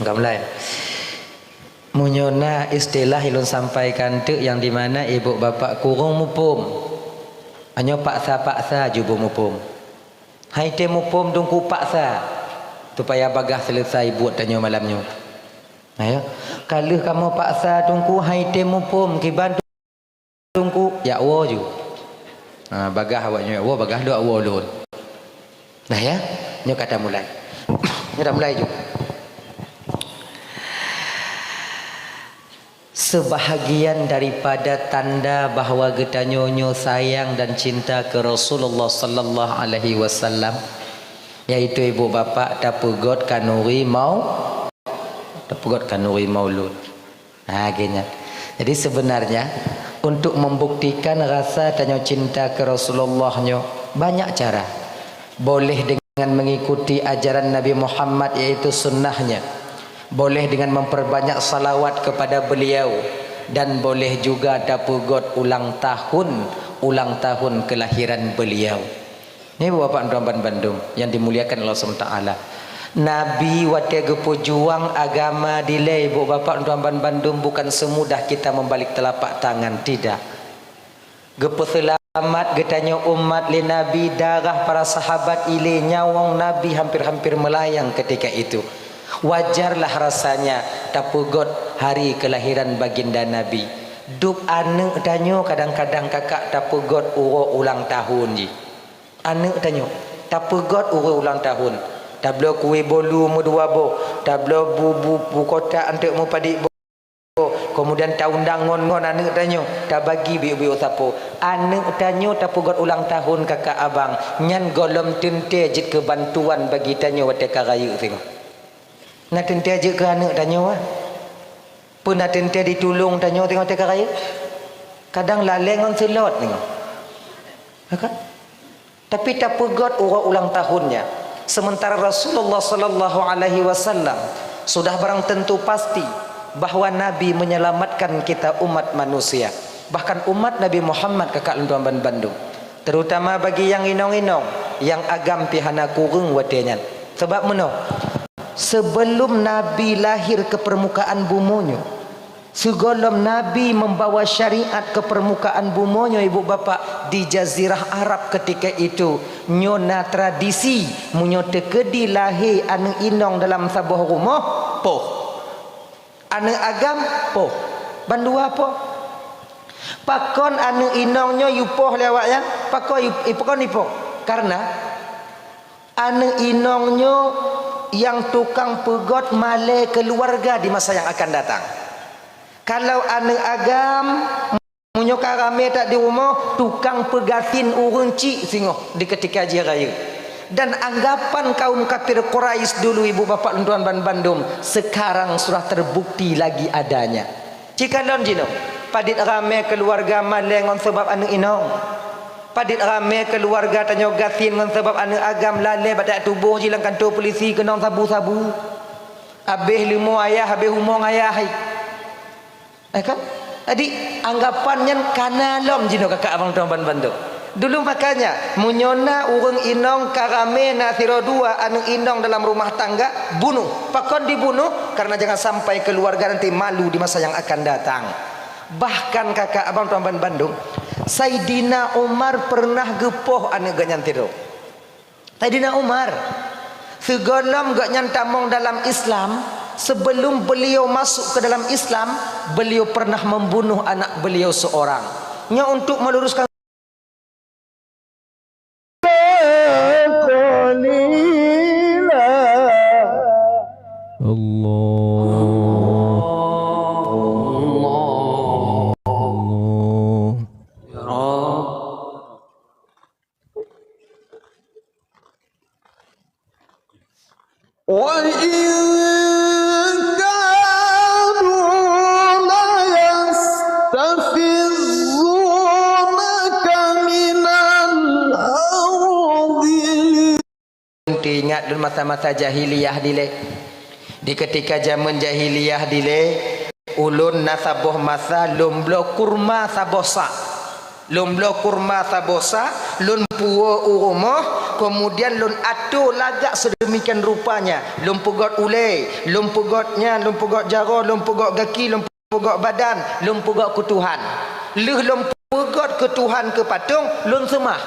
Gamlai. Munyona istilah ilun sampaikan tu yang di mana ibu bapa kurung mupum. Hanya paksa-paksa jubu mupum. Hai te mupum dungku paksa. Supaya bagah selesai buat tanya malamnya. Ayo. Kalau kamu paksa tungku hai te mupum kiban tungku ya wo ju. Bagah awaknya wo bagah do wo lun. Nah ya, nyo kata mulai. Nyo dah mulai ju. Sebahagian daripada tanda bahawa kita nyonyo sayang dan cinta ke Rasulullah sallallahu alaihi wasallam yaitu ibu bapa tapugot kanuri maulud. Gini. Jadi sebenarnya untuk membuktikan rasa dan cinta ke Rasulullah banyak cara. Boleh dengan mengikuti ajaran Nabi Muhammad yaitu sunnahnya. Boleh dengan memperbanyak salawat kepada beliau dan boleh juga dapugot ulang tahun kelahiran beliau. Ini Bapak Tuan Bandung yang dimuliakan Allah SWT. Nabi wate gepujuang agama dilai bu Bapak Tuan Bandung bukan semudah kita membalik telapak tangan, tidak. Gepu selamat getanya umat li Nabi, darah para sahabat ile nyawang Nabi hampir-hampir melayang ketika itu. Wajarlah rasanya tapugot hari kelahiran baginda Nabi. Duk ane tanyo kadang-kadang kakak tapugot ulang tahun ji. Ane tanyo tapugot ulang tahun. Tablo kue bolu mu dua bo, tablo bu kota antek mu padik bo. Kemudian taundang ngon ane tanyo tak bagi biu sapo. Ane tanyo tapugot ulang tahun kakak abang. Nyan golom tente jit kebantuan bagi tanyo wate karayu tengok. Nak tente aja ke anak tanya pun nak tente ditolong tanya tengok teka raya kadang laleng on selot tengok kan? Tapi tak pegot orang ulang tahunnya sementara Rasulullah sallallahu alaihi wasallam sudah barang tentu pasti bahawa Nabi menyelamatkan kita umat manusia, bahkan umat Nabi Muhammad kakak Tuan Bandung, terutama bagi yang inong-inong yang agam pihana kurung watenya. Sebab mana? Sebelum Nabi lahir ke permukaan bumonyo, sebelum Nabi membawa syariat ke permukaan bumonyo ibu bapa di jazirah Arab ketika itu nyona tradisi munyo tekedi lahir anu inong dalam sabuah rumah poh anu agam poh bandu apa pakon anu inongnya yupoh lewatnya pakon ipoh karena anu inongnya yang tukang pegot male keluarga di masa yang akan datang. Kalau ane agam munyo karame tak di rumah tukang pegatin urun cik singoh di ketika haji raya. Dan anggapan kaum kafir Quraisy dulu ibu bapak Tuan Bandung sekarang sudah terbukti lagi adanya. Jika lon jino padit rame keluarga male ngon sebab ane inong. Padit rame keluarga tanya gatin dengan sebab anak agam lalai pada tubuh jilang kantor polisi kena sabu-sabu. Habis limo ayah, habis umong ayah. Kan? Jadi anggapannya kanalom jino kakak abang Tuan Bandung. Dulu makanya munyona urang inong karame na siro dua anu inong dalam rumah tangga bunuh. Pakon dibunuh karena jangan sampai keluarga nanti malu di masa yang akan datang. Bahkan kakak abang Tuan Bandung, Sayyidina Umar pernah gepoh ane gak nyantiro. Sayyidina Umar segolom gak nyantamong dalam Islam. Sebelum beliau masuk ke dalam Islam, beliau pernah membunuh anak beliau seorang. Nya untuk meluruskan ingat dulu masa-masa jahiliyah dile. Di ketika zaman jahiliyah dile, ulun nasaboh masa lomblo kurma sabosa. Lomblo kurma sabosa, lun puo urumoh kemudian lun atur lagak sedemikian rupanya, lun pegot ulai, lun pegotnya, lun pegot jara, lun pegot kaki, lun pegot badan, lun pegot ke Tuhan. Lun pegot ke Tuhan ke patung, lun semah.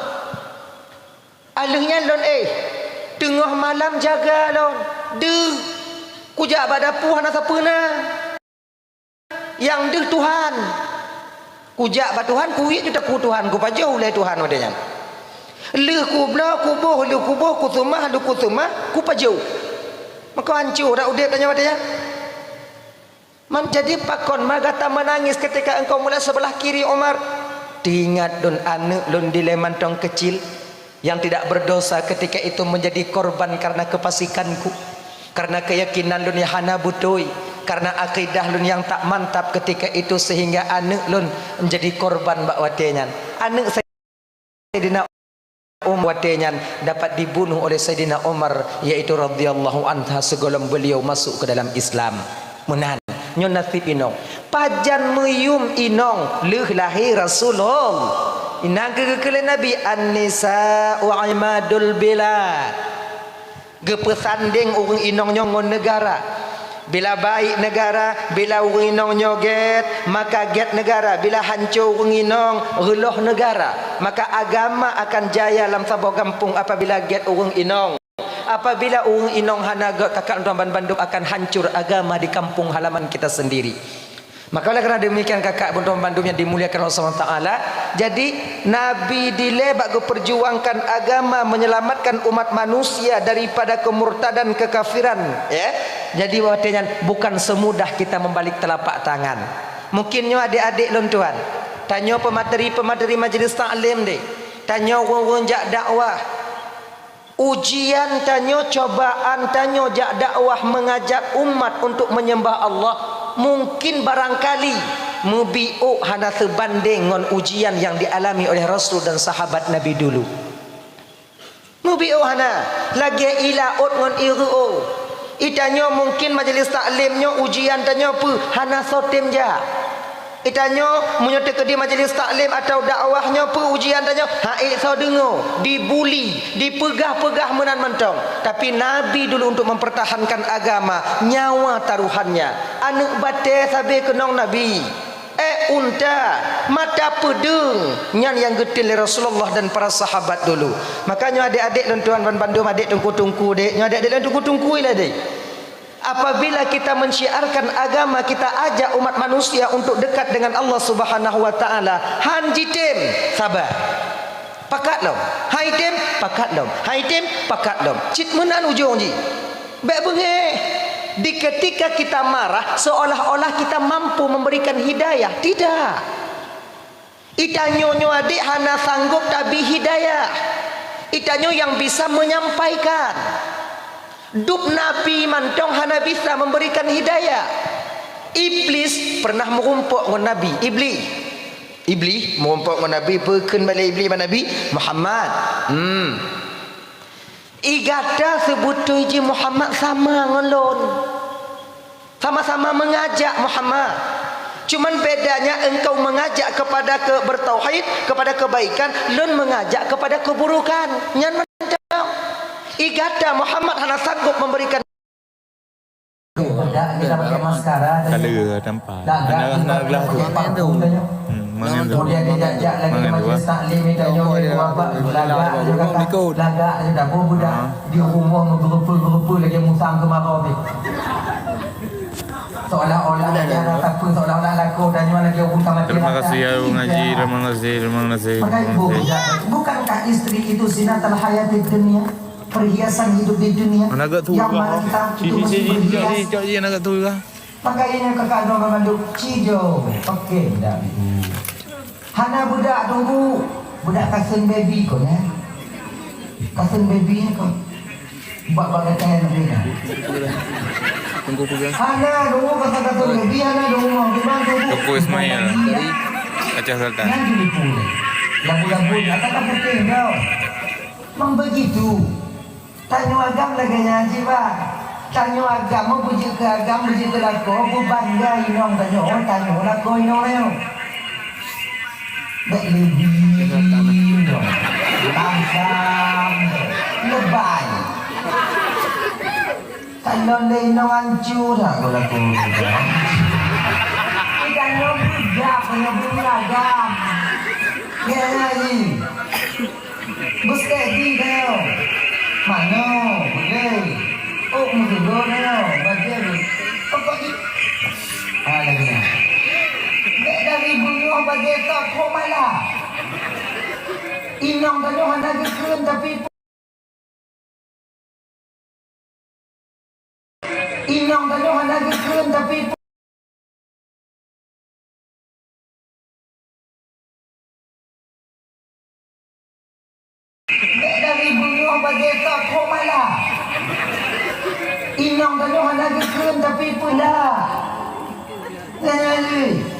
Alihnya lun tengah malam jaga lun. Kujak badapuh na siapa na? Yang deh Tuhan. Kujak ba Tuhan kuit juta ku Tuhan ku pajau oleh Tuhan wadanya. Le ku bla ku boh le ku boh ku semah le ku semah ku pajau. Maka hancur dak udip tanya wadanya. Man jadi pakon magata menangis ketika engkau mulai sebelah kiri Umar. Diingat don anak lun dilemantong kecil yang tidak berdosa ketika itu menjadi korban karena kefasikanku, karena keyakinan lun yang hana butoi, karena akidah lun yang tak mantap ketika itu sehingga anak lun menjadi korban bak watenyan. Anak Sayyidina Umar watenyan dapat dibunuh oleh Sayyidina Umar, yaitu radhiyallahu anha segolong beliau masuk ke dalam Islam. Menan nyon nasib inong pajan meyum inong leuh lahir Rasulullah inang kekele Nabi an-nisa wa imadul bilad gepesanding urang inong nyon negara. Bila baik negara, bila urang inong nyoget maka get negara. Bila hancur urang inong reloh negara, maka agama akan jaya dalam sebuah kampung apabila get urang inong. Apabila urang inong hanaga kakak tuan bandung akan hancur agama di kampung halaman kita sendiri. Maka oleh kerana demikian kakak tuan bandung yang dimuliakan Allah SWT, jadi Nabi dilebak perjuangkan agama, menyelamatkan umat manusia daripada kemurtadan kekafiran, ya. Jadi waktunya bukan semudah kita membalik telapak tangan. Mungkinnya adik-adik lon tuan tanya pemateri majlis taklim deh, tanya orang-orang jak dakwah, ujian tanya, cobaan tanya jak dakwah, mengajak umat untuk menyembah Allah, mungkin barangkali mubi'u hana sebanding dengan ujian yang dialami oleh Rasul dan sahabat Nabi dulu. Mubi'u hana lagi ilaut ngon iru'u. Itanya mungkin majlis taklimnya ujian tanya apa hana sotim ja. Itanya menyertai di majlis taklim atau dakwahnya apa ujian tanya haik so dengar, dibuli, dipegah-pegah menan mentong. Tapi Nabi dulu untuk mempertahankan agama, nyawa taruhannya. Anak bate sabe kenong Nabi. Unta mata pedeng nyan yang getil Rasulullah dan para sahabat dulu. Makanya adik-adik dan tuan bandung adik tungku-tungku dek, adik-adik dan tungku-tungku lah dek. Apabila kita mensyiarkan agama, kita ajak umat manusia untuk dekat dengan Allah Subhanahu wa taala. Hanji tem sabar. Pakat lom. Hai tem pakat lom. Hai tem pakat lom. Cit menan ujung ji. Baik bengeh. Di ketika kita marah seolah-olah kita mampu memberikan hidayah. Tidak. Itanyo adik hana sanggup tabi hidayah. Itanyo yang bisa menyampaikan. Duk Nabi mantong hana bisa memberikan hidayah. Iblis pernah merumpuk dengan Nabi. Iblis merumpuk dengan Nabi. Berken balik Iblis dengan Nabi Muhammad. Igata sebutu je Muhammad sama ngelon. Sama-sama mengajak Muhammad. Cuman bedanya engkau mengajak kepada bertauhid, kepada kebaikan, lon mengajak kepada keburukan. Nyan mantap. Igata Muhammad hanya sanggup memberikan. Kita pakai maskara. Kalau nampak. Anak gelas tu. Mangan tu. Kemudian dia ajak lagi majlis taklim dia nyoba apa lagak juga lagak sudah budak di rumah berapa lagi musang kemarau ni. Seolah-olah dia rasa apa seolah-olah laku dan nyoba lagi orang sama. Terima kasih ya ngaji, terima kasih. Maka ibu, bukankah istri itu zinatul hayatid dunia? Perhiasan hidup di dunia yang mana kita itu mesti berhias. Makanya kakak dong memanduk cijo. Okey dah. Hana budak tunggu, budak kasen baby kau ya. Kasen baby kau. Buat bagai mereka. Tunggu pulang. Hana tunggu kasen baby, hana tunggu mau gimana tunggu. Toko Ismail. Acah Sultan. Yang dulu. Labu-labu kata putih kau. Memang begitu. Tanya agam lagi nyaji bah. Tanya agam mau puji ke agam puji ke lako. Bu bangga inong tanya lako inong leo. Baik lebih inong. Langsam. lebay. Kalau leno hancur dah kalau tu. Kita nak bergab, nak beragam. Ya lagi. Bus steady dah. Mana? Boleh. Oh, mesti go dah. Bagian ni. Pokok ni. Lagi. Dari bunuh bagian tak kau malah. Inang tanya hendak kekun tapi Inang tanya hendak kekun tapi dari bunuh bagian tak kau malah. Inang tanya hendak kekun tapi pula. Lagi.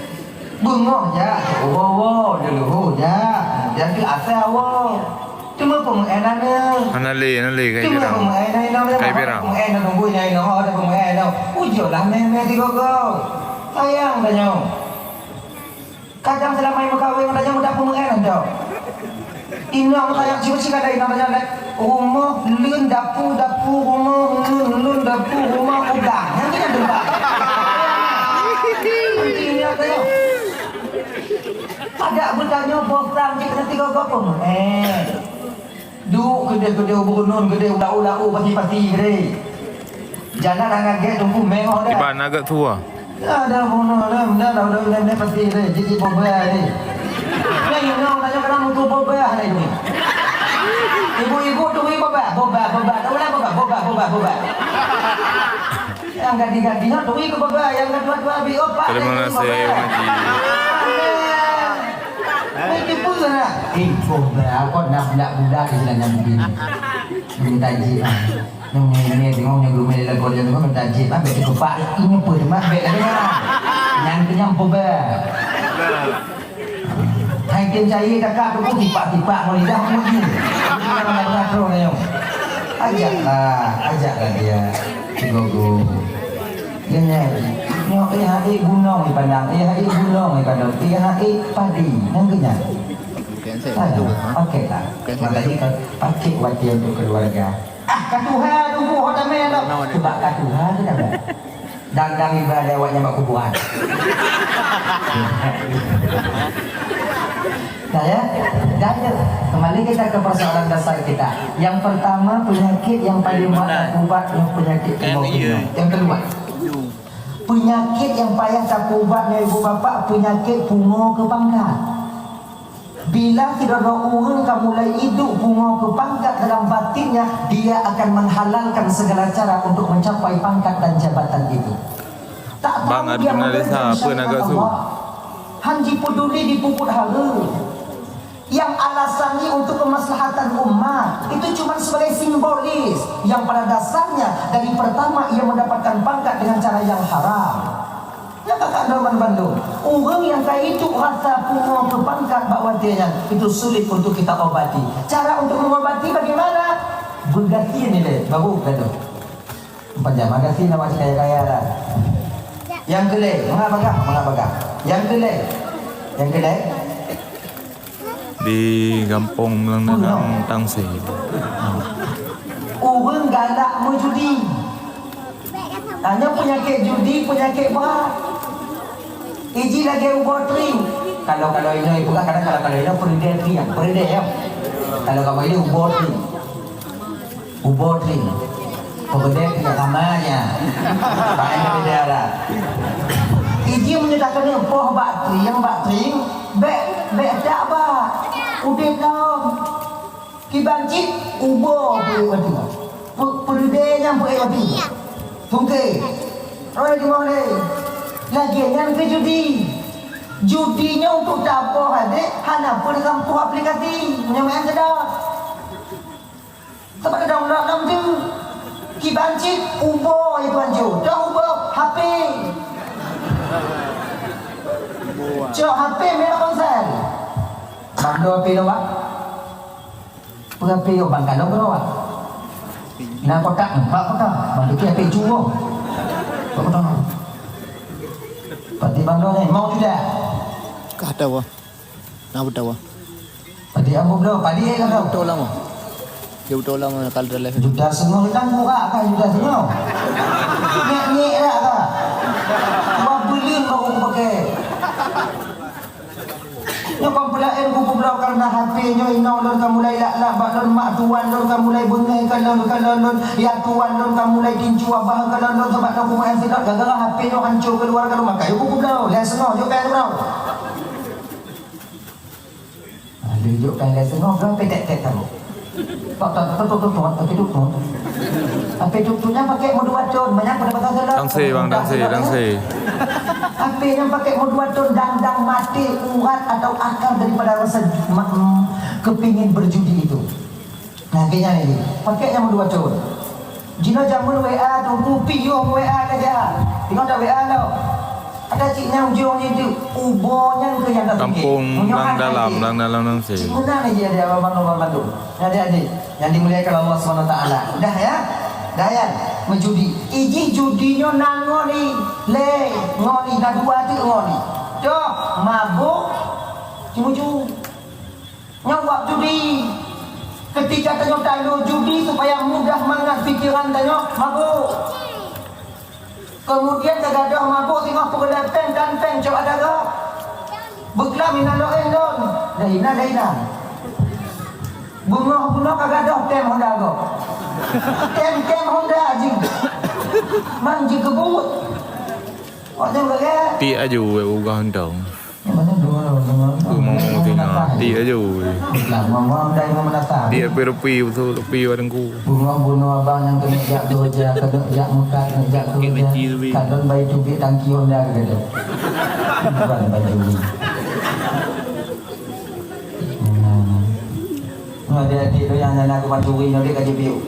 Bengok je. Wow, dulu je. Yang ke asal wow. Cuma pemain ada. Anali kayak Cuma pirang. pemain ada. Kayak pirang. Pemain ada tunggu nyai noh ada pemain ada. Ujo lah meme tiga kau. Sayang tanya. Kadang selama yang berkahwin tanya mudah pemain ada. Inang sayang cium-cium ada inang tanya rumah lun dapur rumah lun dapur rumah udang. Yang kita dengar. Pentingnya tanya. Ada bertanya program cik nanti kau apa? Duk gede-gede ubun gede ulau pasti gede. Jangan agak tunggu mewah dah. Iban agak tua. Ada bono dah pasti gede. Jadi boba ni. Ni nong tanya kadang untuk boba ni ni. Ibu-ibu tunggu boba. Tak boleh boba. Yang ganti-gantinya tunggu ke boba, yang kedua-dua bi opa. Terima kasih Maji. Tipu sana. Aku nak budak di sana begini. Minta jip. Ini tengok ni belum ada lagu yang minta jip. Apa itu pak? Ini pun mak bek ada. Yang kenyang poba. Hai tim cai kakak tu tipak mau lidah mudi. Mana nak terus ni. Ajaklah dia. Gogo. Ini hari gunung di Padang, hari gunung di Padang, hari padi, nantinya. Pakai tak? Makanya pakai wajib untuk keluarga. Katuhan tunggu hotel melo. Coba katuhan tu dah. Dagang ibadah awaknya mak kuburan. Saya kembali kita ke persoalan dasar kita. Yang pertama penyakit yang paling kuat yang penyakit hemofilia. Yang kedua penyakit yang payah tak ubatnya ibu bapa, penyakit pungo ke pangkat. Bila tidak ada orang kamu mulai hidup pungo ke pangkat dalam batinnya, dia akan menghalalkan segala cara untuk mencapai pangkat dan jabatan itu. Tak tahu Bang, dia Adinalisa apa naga su? Hanji peduli dipuput hala. Yang alasannya untuk kemaslahatan umat itu cuma sebagai simbolis yang pada dasarnya dari pertama ia mendapatkan pangkat dengan cara yang haram. Ya kakak Norman Bandung, orang yang kayak itu rasa pungo ke pangkat bakwatinya itu sulit untuk kita obati. Cara untuk mengobati bagaimana? Berganti nilai baru betul. 4 jam kasih nama kaya-kaya lah. Yang kedua, mengapa? Yang kedua Di kampung Melanang Tangsi. Orang galak menjudi. Hanya penyakit judi, penyakit berat. Iji lagi ubah drink. Kalau ini bukan kadang kalau ini peride ya. Kalau kamu ini ubah drink. Peride ya namanya. Banyak beda lah. Iji menyatakan yang poh bateri yang bateri bek tak apa. Udah kau kibancit ubah peride yang peride. Tunggu. Orang di mana? Lagi yang ke judi. Judinya untuk dapur ada, hana pun dalam tu aplikasi menyamakan sedar. Sebab ada dalam tu kibancit ubah itu anjur. Dah ubah HP. Cok HP merah konsel. Bang do HP lo pak. HP yo bang kalau berapa? Nah kotak, bang tu HP jual. Kotak. Pati bang do ni mau sudah. Kah tahu? Nak tahu? Pati ambo do, padi kan do. Tahu lama. Dia betul lah kalau dalam Juta setengah hilang buka kan juta setengah. Nyek dah kan. Buat beli baru aku pakai. Nyo kompulain ku pula karena HP nyo inau lon kamu mulai lak lon mak tuan lon kamu mulai bengai kan lon ya tuan lon kamu mulai tinju abah kan lon sebab aku main sedap gara-gara HP nyo hancur keluar kalau makai ku pula lesno jo kan bro. Tunjuk kan lesno berapa tek kamu. Tok tapi duk. Apa duknya pakai mode wadon banyak pada pasal salah. Dangsi. Apa yang pakai mode wadon dandang mati urat atau akal daripada rasa kepingin berjudi itu. Nah kayaknya ini pakai yang mode wadon. Jino jamun WA tunggu piyo WA aja. Tengok tak WA lo. Ada ciknya ujungnya itu ubonya ke yang kampung lang dalam Dangsi. Mana aja dia abang-abang tu. Adik-adik yang dimuliakan Allah SWT. Dah ya? Dah ya? Menjudi. Iji judinya nangoni. Le. Ngoni. Dah dua tu ngoni. Tuh. Mabuk. Cuma-cuma. Nyawak judi. Ketika tanya tahu judi supaya mudah mengat fikiran tanya mabuk. Kemudian tergaduh mabuk tengok pergelan pen dan pen coba daga. Beklam ina loen don. Dah ina. Bunga kagaduh tem Honda go. Tem Honda jing. Mang jing kebut. Oh jangan ke? Ti aju ugah hentong. Mana dua. Mau tengok. Ti aju. Mau dai mau menata. Dia perupi betul pi warengku. Bunga abang yang kena jak doja, kena jak muka, kena jak doja. Kadon bayi cubi tangki Honda gitu. Bukan bayi cubi. Adik-adik tu yang nak aku pancuri dia kaji biu.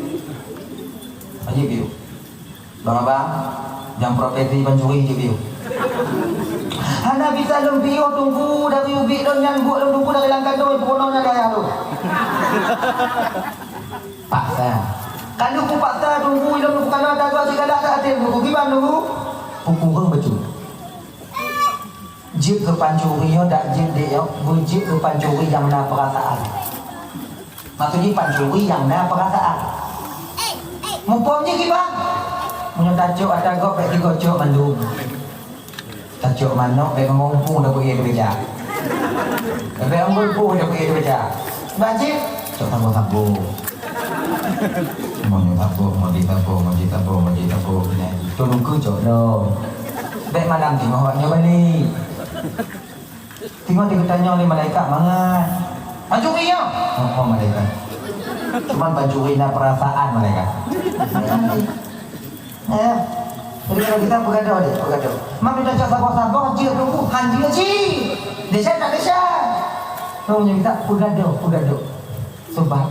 Bang abang, jam profesi pancuri je biu. Hana bisa lembio tunggu dari ubi don yang buat tunggu dari langkah tu pononya daya tu. Paksa. Kalau ku paksa tunggu ilmu bukan ada gua segala ada tunggu gimana tunggu? Hukum betul. Jip ke pancuri yo dak jip dia, bujip ke pancuri yang na perasaan. Maksudnya pancuri yang na perasaan. Mumpungnya gimana? Punya tajuk ada gok baik digocok mandum. Tajuk manok baik mengumpul dah pergi kerja. Baik mengumpul dah pergi kerja. Bajik, cok tambah-tambah. Mau ditabur. Tolong ku cok dong. Baik malam tengok awaknya balik. Tengok dia tanya oleh malaikat mangat. Pancuri ya? Oh malaikat. Cuman pancuri na perasaan malaikat. Ya. Jadi kalau kita bergaduh. Mak kita cak sabar-sabar je tunggu hanji aji. Desa tak desa. Tunggu kita bergaduh. Sebab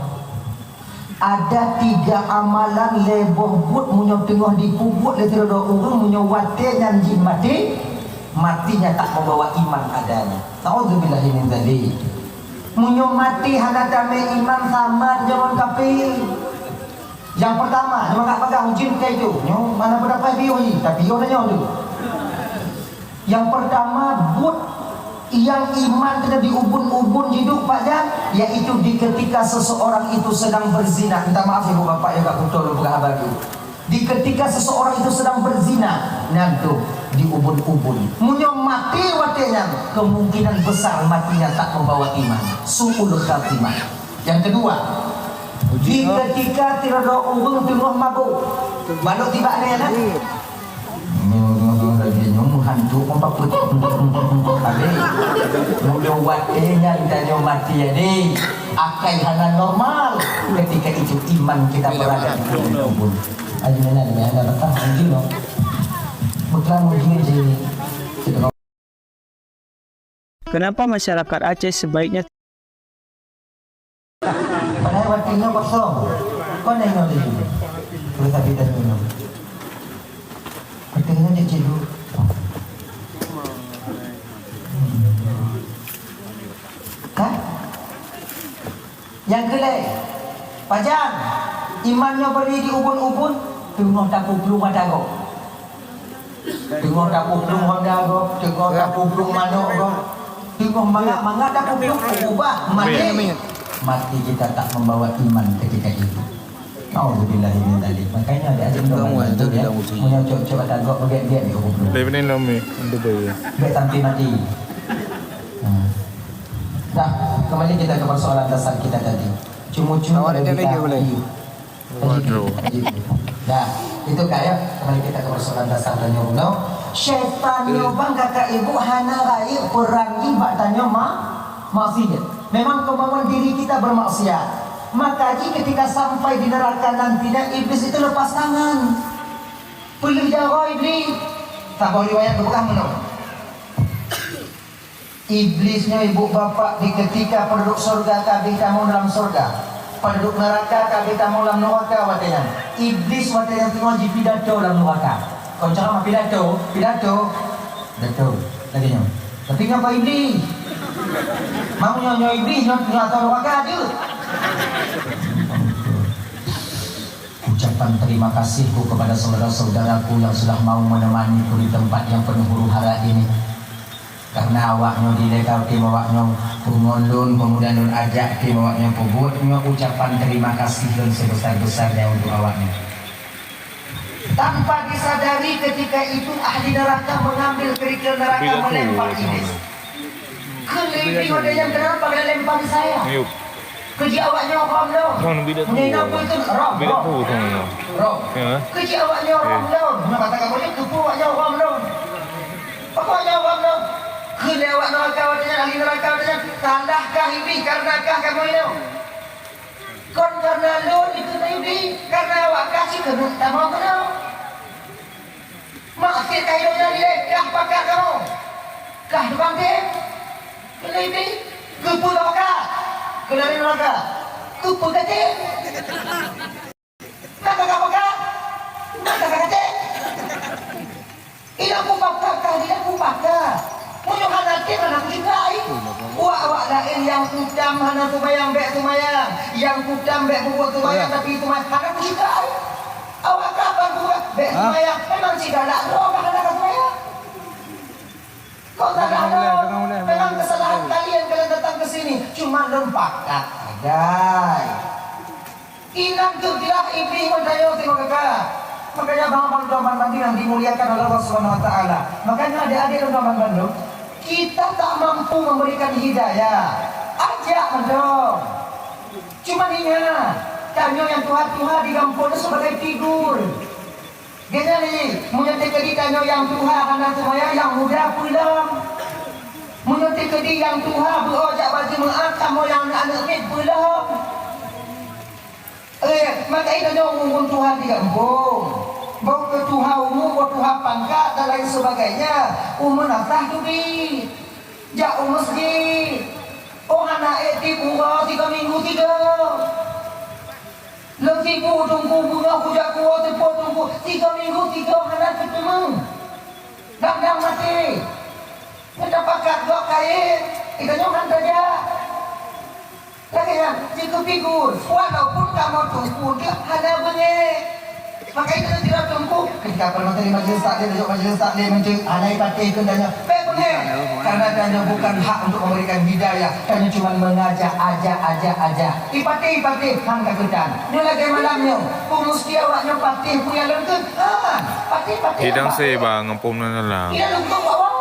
ada 3 amalan leboh but munyo tengah dikubur le tiro urung munyo wate nyanji matinya tak membawa iman adanya. Nauzubillahi min dzalik. Munyo mati hana dame iman sama jangan kafir. Yang pertama, nama tak pegang jin ke itu. Nyo mana berapa bio ni? Tapi bio nanya tu. Yang pertama, but yang iman kena diubun-ubun hidup pada, yaitu di ketika seseorang itu sedang berzina. Minta maaf ibu bapak yang tak betul bukan abang itu. Di ketika seseorang itu sedang berzina, nanti diubun-ubun. Munyo mati watenya, kemungkinan besar matinya tak membawa iman. Su'ul khatimah. Yang kedua, di ketika tidak urung tengah mabuk, balok tiba ada ya nak? Nyom hantu kompak putih. Kali, mudah watenya ditanya mati ya ni. Akai hana normal. Ketika itu iman kita berada di kubur. Aji mana ni ada letak anjing no. Bukan mungkin je. Kenapa masyarakat Aceh sebaiknya Padahal waktunya kosong. Kau nengok dia juga. Terus tapi dah minum. Waktunya dia tidur. Kan? Yang kelai, pajang. Imannya beri di ubun-ubun. Tengok tak kuplung ada kau. Tengok tak kuplung ada kau. Tengok tak kuplung mana kau. Tengok mangga tak kuplung ubah mati. mati kita tak membawa iman ketika itu. Alhamdulillah ini tadi. Makanya adik-adik bantu ya. Punya coba tagok bagian dia kubur. Dari mana lama? Untuk bayar. Baik tampil mati. Nah, kembali kita ke persoalan dasar kita tadi. Cuma-cuma kita Waduh. Nah, itu kayak kembali kita ke persoalan dasar tanya uno. Syaitan nyobang kakak ibu hana rai perangi bak tanya maksiat. Memang kemauan diri kita bermaksiat. Maka ketika sampai di neraka nantinya iblis itu lepas tangan. Perlu jaga iblis. Tak boleh riwayat berkah menang. Iblisnya ibu bapak di ketika penduduk surga kabeh kamu dalam surga. Penduduk neraka kabeh kamu dalam neraka watenya. Iblis watenya tengok di pidato dalam neraka. Kau cakap pidato. Lagi nyo. Tapi ngapa iblis? Mau nyo iblis nyo atau neraka dia. Ucapan terima kasihku kepada saudara-saudaraku yang sudah mau menemaniku di tempat yang penuh huru hara ini. Karena awaknya dilekau tim awaknya pengondun, kemudian nun ajak tim awaknya pebutnya ucapan terima kasih dan sebesar-besarnya untuk awaknya. Tanpa disadari ketika itu ahli neraka mengambil kerikil neraka melempar iblis. Kelebih ada yang kenapa kalian lempar saya? Kerja awaknya orang dong. Mengenai apa itu roh. Kerja awaknya orang dong. Katakan boleh kepu awaknya orang dong. Apa awaknya orang dong? Kelewat neraka awaknya ahli neraka awaknya. Tandahkah iblis karenakah kamu ini? Kon karena lo itu iblis karena awak kasih kena tak mau kenal. Maksud kaidonya dilekah pakar kamu. Kah depan dia? Kena iblis kepu neraka. Kelari neraka, kupu kate. Maka kapakah? Maka kate. Ina kupakah, dia kupakah. Punya hati mana aku cintai. Awak lain yang kudam hana tumayang bek tumayang, yang kudam bek bubuk tumayang tapi tumayang hana aku cintai. Awak kapan buat bek tumayang? Memang segala roh hana tumayang. Kau tak ada. Memang kesalahan kalian datang ke sini cuma lempak guys. Ingat kebilah iblis mendayo tengok kakak. Makanya bang Bandi yang dimuliakan oleh Allah Subhanahu Wa Taala. Makanya adik-adik dan bang kita tak mampu memberikan hidayah. Ajak mendong. Cuma ingat, tanyo yang Tuhan digampun sebagai figur. Gini nih, menyetik ke tanyo yang Tuhan anak semua yang muda pulang. Menyetik ke yang Tuhan berojak baju maaf kamu yang anak ni pulang. Maka itu ngomong Tuhan digampun. Bawa ke Tuhan umum, bawa Tuhan pangkat dan lain sebagainya. Umum natah tu bi. Jak masjid. Oh anak eti pura 3 minggu 3. Lebih tunggu bunga hujak kuat tempoh tunggu 3 minggu 3 anak ketemu. Dang mati. Kita pakat 2 kain. Kita nyokan saja. Lagi yang jika figur. Walaupun kamu tunggu dia ada bunyi. Maka itu tidak tunggu. Ketika pernah dari majelis taklim, majelis taklim mencari anai pati kendanya. Karena tanya bukan hak untuk memberikan hidayah. Tanya cuma mengajak, aja. Ipati, hang kagetan. Ini lagi malamnya. Pumusti awaknya pati punya lengkut. Pati. Hidang saya bang, ngempum na lang. Iya lengkut awak.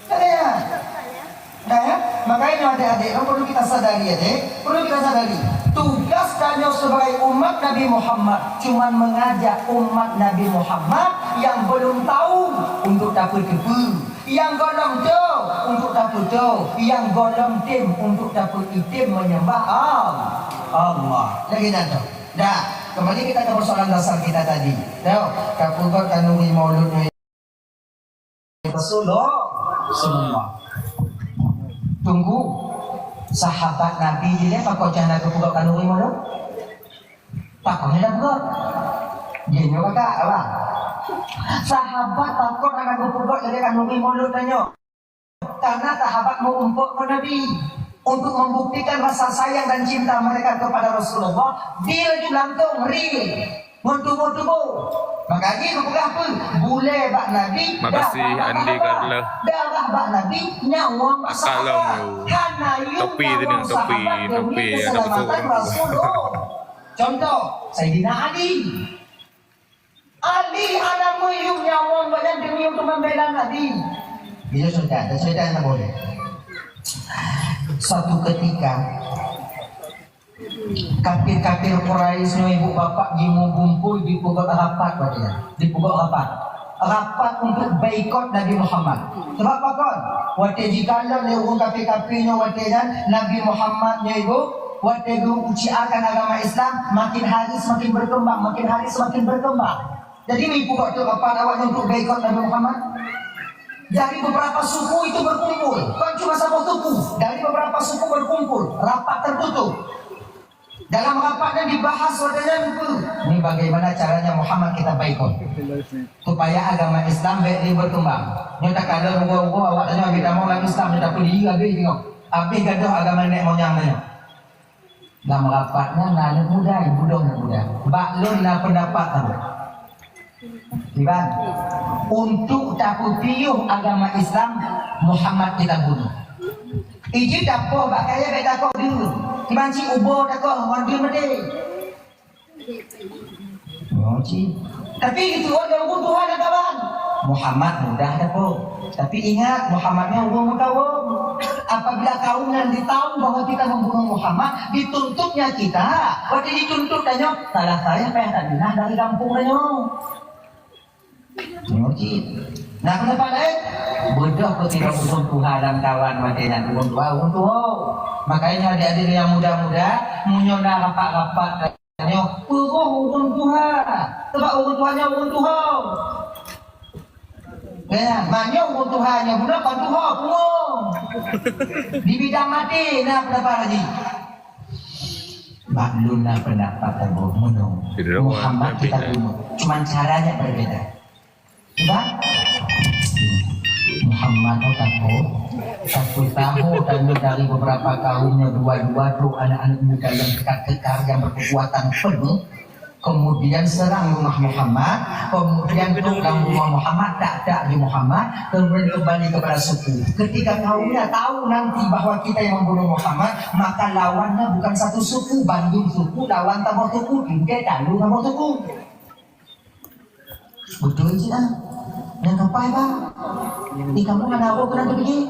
Kaya. Nah ya, makanya adik-adik, perlu kita sadari adik. Perlu kita sadari. Tugas kami sebagai umat Nabi Muhammad cuma mengajak umat Nabi Muhammad yang belum tahu untuk dapat kebu, yang golong do untuk dapat do, yang golong tim untuk dapat itim menyembah Allah. Lagi nanti. Dah, kembali kita ke persoalan dasar kita tadi. Tahu, kapugot kanungi mauludnya Rasulullah. Tunggu. Sahabat Nabi dia pakok jana ke pugak kanungi mana? Pakoknya dah pugak. Dia nyoba kak apa? Sahabat pakok anak ke pugak jadi kanungi mana tanya? Karena sahabat mau umpuk ke Nabi untuk membuktikan rasa sayang dan cinta mereka kepada Rasulullah. Dia juga lantung real. Muntuh. Makanya ke pugak apa? Gulai bak Nabi. Makasih Andi Carla. Darah bak Nabi. Nyawa bak Kalau sahabat. topi tu ni, topi ada betul orang. Contoh, Sayyidina Ali. Ali anak muyung nyawa badan demi untuk membela Nabi. Bila cerita yang tak boleh. Suatu ketika kafir-kafir Quraisy no ibu bapak jimu kumpul di pokok rapat katanya. Di pokok rapat untuk boikot Nabi Muhammad. Sebab apa kon? Wate jikalau le urung kafir-kafir no wate dan Nabi Muhammad nya ibu wate gu uciakan agama Islam makin hari semakin berkembang, makin hari semakin berkembang. Jadi mi pokok tu rapat awak untuk boikot Nabi Muhammad. Dari beberapa suku itu berkumpul, bukan cuma satu suku. Dari beberapa suku berkumpul, rapat tertutup. Dalam rapatnya dibahas wadahnya itu. Ini bagaimana caranya Muhammad kita baikot supaya agama Islam ini berkembang. Nyata kada rugo awak tanya kita mau lagi Islam kita pilih abi tengok. Abi gaduh agama nek moyang tanya. Dalam rapatnya anak muda, ibu dong muda. Baklun na pendapat tu. Iban, untuk takut piuh agama Islam Muhammad kita bunuh. Iji dapo bakaya beda kau dulu. Kibanci ubo dako wandir mede. Ngoci. Tapi itu orang ubu Tuhan dan kawan. Muhammad mudah dako. Tapi ingat Muhammadnya ubu mengkawung. Apabila kaum nanti tahu bahwa kita membunuh Muhammad, dituntutnya kita. Waktu dituntut danyo, salah saya pengen dari kampung danyo. Nah kenapa lain? Bodoh kau tidak urusan Tuhan dan kawan matinan urusan Tuhan. Makanya adik-adik yang muda-muda munyona rapat-rapat katanya urusan Tuhan. Sebab urusan Tuhannya urusan Tuhan. Ya, mana urusan Tuhannya guna kan Tuhan pun. Di bidang mati nak pendapat lagi. Maklumlah pendapat terbunuh. Muhammad kita bunuh. Cuman caranya berbeda. Sudah? Muhammad takut satu tahun dan dari beberapa kaumnya dua-dua tuh anak-anak muda yang kekar yang berkekuatan penuh kemudian serang rumah Muhammad kemudian dalam rumah Muhammad tak di Muhammad kemudian kembali kepada suku ketika kaumnya tahu nanti bahwa kita yang membunuh Muhammad maka lawannya bukan satu suku Bandung suku lawan Tabor suku Bingkai Dalu Tabor suku betul sih ah dan kapai pak di kampung ada apa kena pergi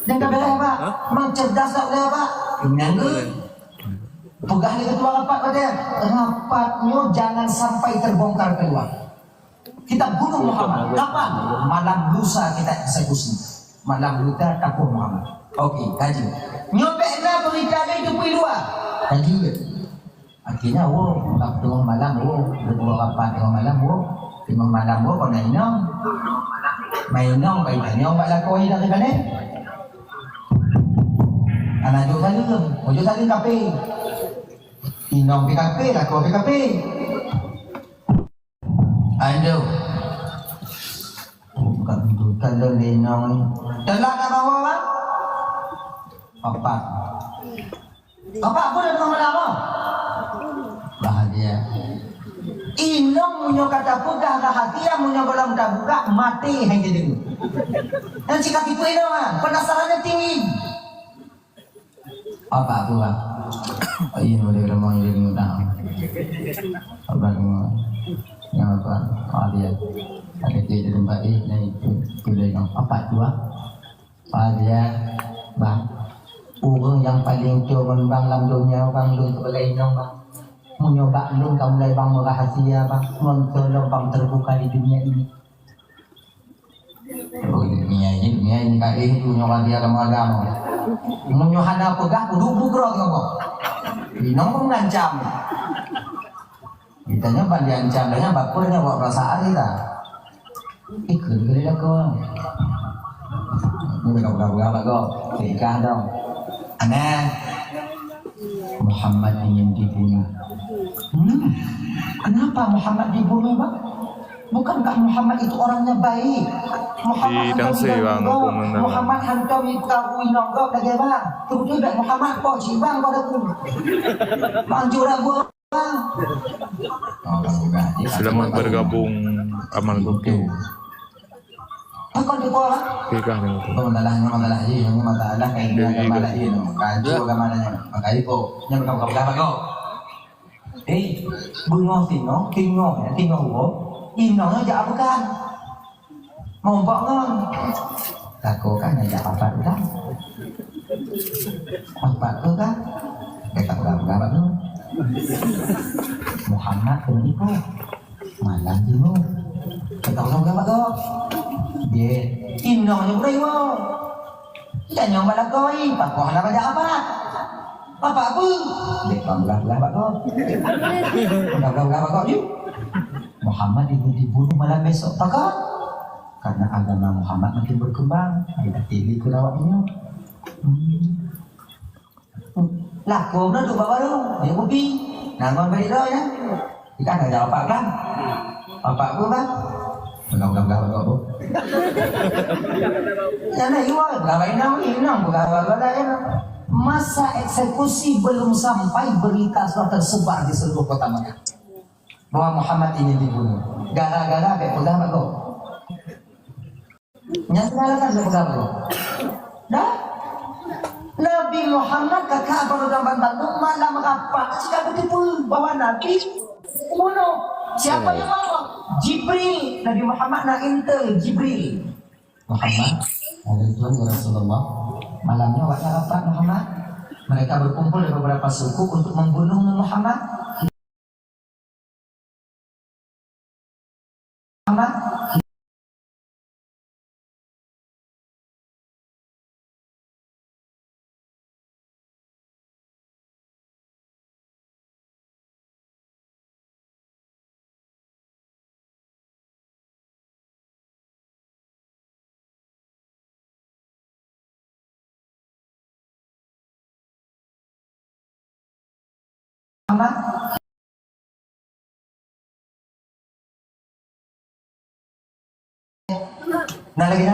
dan kapai pak memang cerdas tak boleh pak nyangga pegah ni ketua rapat katanya rapatnya jangan sampai terbongkar keluar kita bunuh Muhammad kapan malam lusa kita eksekusi malam lusa kapur Muhammad okey kaji nyobeklah beritanya itu pergi luar kaji akhirnya waktu malam kedua rapat malam Timang malam kau nak inang, mainong baiknya awak lakukan ini dari mana? Anak tu tadi tu, ojo tadi kape, inang PKP lakukan PKP. Ando, bukan tu kalau inang, telah nak bawa apa? Apa dah tengah malam? Bahagia. Inong munyo kata pugah rahasia munyo belum tak buka mati hang jadi. Dan jika tipu inong penasarannya tinggi. Apa tu ah? Ini boleh ramai jadi mudah. Apa yang apa? Dia ada di tempat ini itu apa tu ah? Dia bang orang yang paling tua membang dalam dunia bang lu sebelah inong bang. Menyoba lu kamu mulai bang rahasia bang mencolok bang terbuka di dunia ini. Oh dunia ini kain tu nyoba dia agama. Menyohana pegah kudu bugro ngomong. Inong pun ngancam. Ditanya ban diancam dengan bapurnya bawa perasaan kita. Ikut gede dah kau. Ini buka-buka kau. Nikah dong. Anak Muhammad ingin dibunuh. Kenapa Muhammad dibunuh bang? Bukankah Muhammad itu orangnya baik? Muhammad hantar kau inong dah bang. Kemudian bang Muhammad kau cibang kau dah pun. Manjur aku bang. Selamat bergabung amal buku. Takon di kola. Kikah dengan tu. Masalah je, masalah kain agama lain. Kaju agama lain. Makanya ko, nya bukan apa ko. Bungo tingo ho. Ino nya apa kan? Ngombok ngon. Tako kan nya apa kan? Apa kan? Kita agama tu. Muhammad ini ko. Malam dulu. Kita agama ko. Dia inongnya beriwa dan yang bala koi pakoh nak baca apa apa dia bangga pak kau bangga pak kau Muhammad dibunuh malam besok takkan karena agama Muhammad makin berkembang ada pilih kulawaknya laku na tu bawa lu dia kopi nangon beri doa ya kita nggak jawab apa kan apa kan Enggak kok. Karena iwa gawain inang masa eksekusi belum sampai berita sudah tersebar di seluruh kota Makkah bahwa Muhammad ini dibunuh. Gara-gara apa pegang kok? Nyata kan pegang kok. Dah Nabi Muhammad kakak baru gambar Bandung malam apa? Jika betul bahwa Nabi bunuh. Siapa yang bawa? Jibril. Nabi Muhammad nak intel Jibril. Muhammad, ada Tuhan ya Rasulullah. Malamnya waktu apa Muhammad? Mereka berkumpul dari beberapa suku untuk membunuh Muhammad. Muhammad. Nah lagi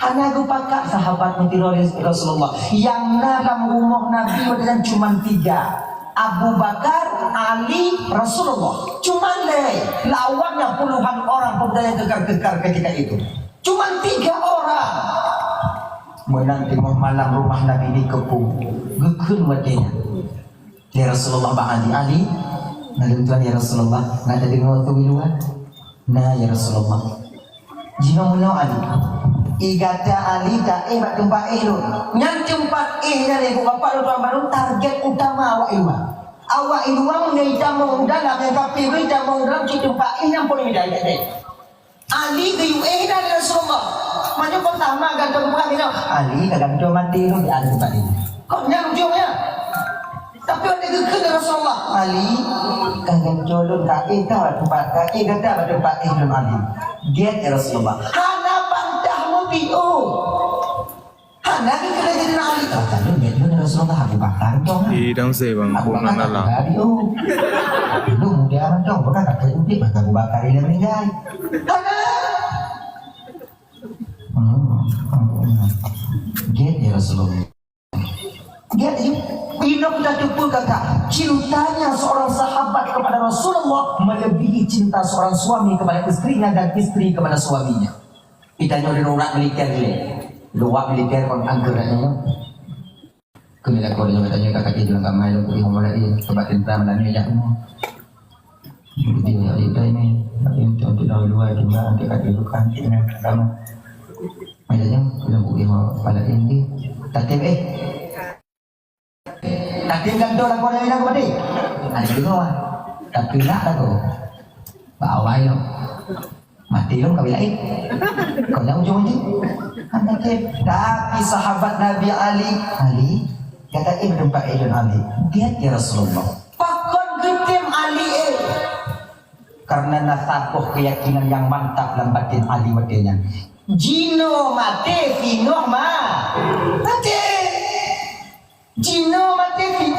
hanya aku pakai sahabat teroris Rasulullah yang dalam rumah Nabi dan cuma 3 Abu Bakar, Ali, Rasulullah cuma lawannya puluhan orang pemuda yang kekar-kekar ketika itu cuma 3 orang menang tengok malam rumah Nabi dikepung gekun wadenya ya Rasulullah ba'ali Ali lalu Tuhan ya Rasulullah nggak ada dengar tu biluan nah ya Rasulullah jika menau Ali igata Ali tak bak tempat lu yang tempat nya ni bapak lu tuan baru target utama awak iwa awak iwa menjadi tamu dalam yang kafir tamu dalam tempat yang paling hidayah Ali ke dan Rasulullah macam pertama kata bukan Ali kadang dia mati lu di ada tempat ini kok yang ujungnya tapi ada kekal Rasulullah Ali kadang colon kaki tahu tempat kaki kata tempat Ibn Ali get Rasulullah hana pantahmu biu hana kekal jadi Ali tadi get Rasulullah Abu Bakar dong Idang se bang kunan dalam. biu lu muda dong bukan kata udik maka Abu Bakar ini meninggal hana get Rasulullah get Inok dan Tupul kata cintanya seorang sahabat kepada Rasulullah melebihi cinta seorang suami kepada istrinya dan istri kepada suaminya. Kita nyoba luak militer ni, luak militer kon angkerannya. Kemudian kau dia tanya kakak dia bilang kamai lu pergi ngomong lagi sebab cinta melani aja. Jadi ya itu ini, itu tidak luar juga nanti kakak itu kan dengan kamu. Makanya belum pergi pada ini, tapi Tadi kan tu lakukan yang nak beri. Ada juga. Tapi nak aku. Bawa yo. Mati lo kau bilang. Kau yang ujung ni. Tapi sahabat Nabi Ali kata berempat Ibn Ali. Dia ya Rasulullah. Pakon getem Ali karena nasapuh keyakinan yang mantap dalam batin Ali wadenya. Jino mati, Vino mati. Jino mati.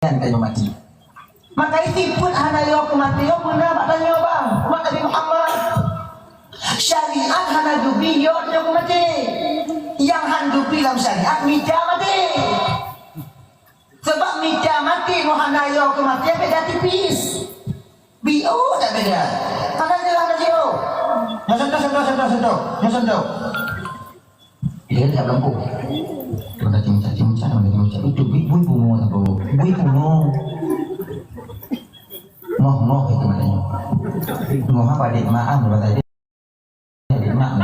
tanya mati. Maka itu pun hanayo kematian benar mak tanya bang. Umat Nabi Muhammad. Syariat hana dubi yo tanya mati. Yang handupi dalam syariat mija mati. Sebab mija mati no hanayo kematian beda tipis. Bio tak beda. Kadang dia dia. Sentuh. Dia tak lampu. Kita cincang, itu bui bungo apa? Bui bungo. Moh itu maknanya. Moh apa dik maaf bahasa dia. Dik mak.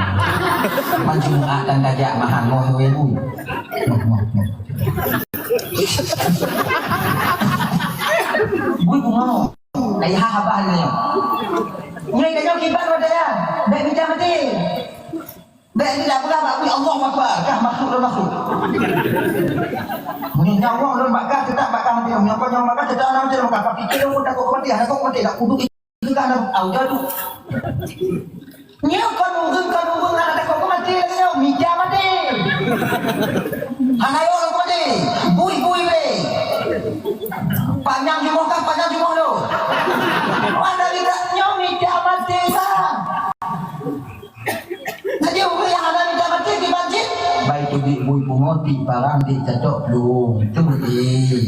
Mancung akan tajak mahan moh bui. Moh. Bui bungo. Dari habah dia. Nyai dah kibat pada dia. Baik minta mati. Baik tidak pula bak Allah Akbar. Kah makhluk dan makhluk. Mungkin nyawa dan bakar tetap bakar mati. Nyawa bakar tetap mati. Maka fikir pun takut mati. Takut mati tak kuduk itu kan auja tu. Nyau kan urung nak takut mati nyau mija mati. Hanayo orang mati. Bui we. Panjang jumlah lo. Mana tidak nyau mija mati sah. Jadi orang yang ada di masjid di masjid. Baik tu di bui pemoti barang di cedok belum itu boleh.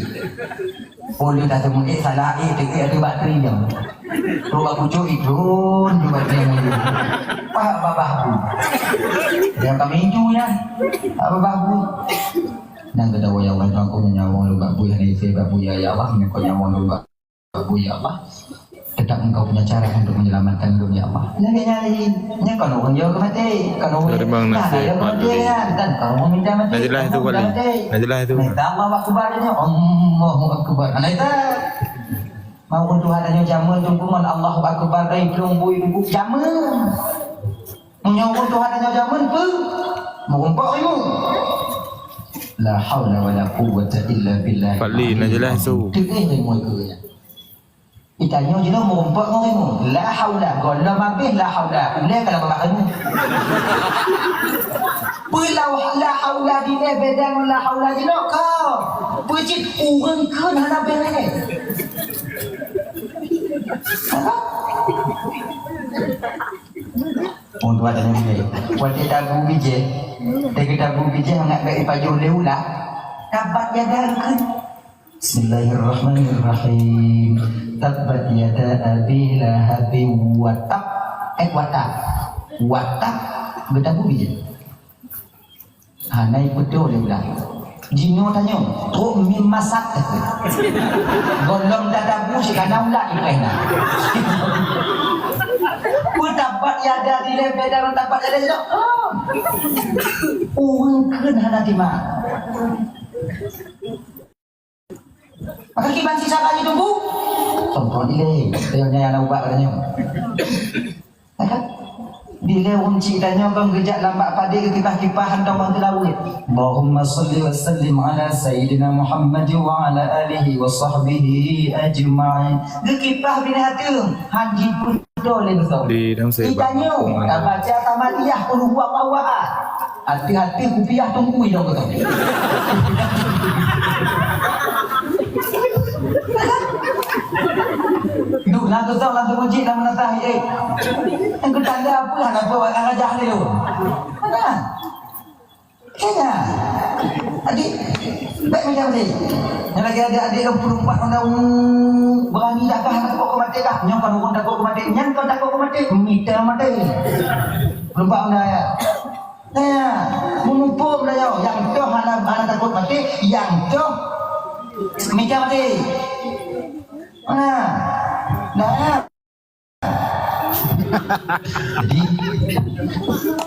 Boleh dah temu salah ada bateri yang. Rumah pucuk itu di bateri yang itu. Pak babaku. Yang kami itu ya. Apa babu? Nang kada waya wan aku nyawang lu babu hari ini babu ya Allah ni kau nyawang lu babu ya Allah. Tetap engkau punya cara untuk menyelamatkan dunia Allah. Nyari kalau orang jauh mati, kalau orang mati ya, dan kalau minta mati. Najilah itu kali. Najilah itu. Minta Allah akbarnya, Allahu akbar. Anak itu mau untuk adanya jamun tungguman Allahu akbar dari belum ibu jamun. Menyambut Tuhan adanya jamun pun mengumpul ilmu. La haula wala quwwata illa billah. Fali najilah itu. Tegih ilmu itu. Itanya je lah merompak dengan la haula gola mabih la haula boleh kalau makan pulau la haula di ne bedang la haula je nak kau pecit urang kan hana bere untuk adanya ni buat tabu bije hangat baik paju leula dapat jaga Bismillahirrahmanirrahim. Tabbat yada abi lahabin watab. Watab bertabu biji. Naik betul dia bilang. Jino tanya, "Oh mim masak." Golong dadabu si kana ulah ikena. Tabbat yada di lebe dalam tabbat yada itu. Keun hana di mana? Maka kiban sisa kali tunggu. Tonton ile, tayangnya yang ubah katanya. Maka bila unci tanya bang gejak lambat pada kipah-kipah hendak bang tilawit. Allahumma salli wa sallim ala sayyidina Muhammad wa ala alihi wa sahbihi ajma'in. Kipah bila hati haji pun boleh betul. Di dalam saya ditanya, tak baca tamaliyah pun buat awak. Hati-hati kupiah tunggu dong betul. Duh, nak tahu langsung uji dan menatahi. Yang ketanda apa lah nak bawa orang rajah ni tu? Mana? Kena. Adik, baik macam ni. Yang lagi ada adik 24 orang berani dah kah nak takut ke mati kah? Yang kalau orang takut ke mati, yang kau takut ke mati, minta mati. 24 orang ya. Nah, menumpuk dah yo. Yang tu hana takut mati, yang tu minta mati. Nah. Jadi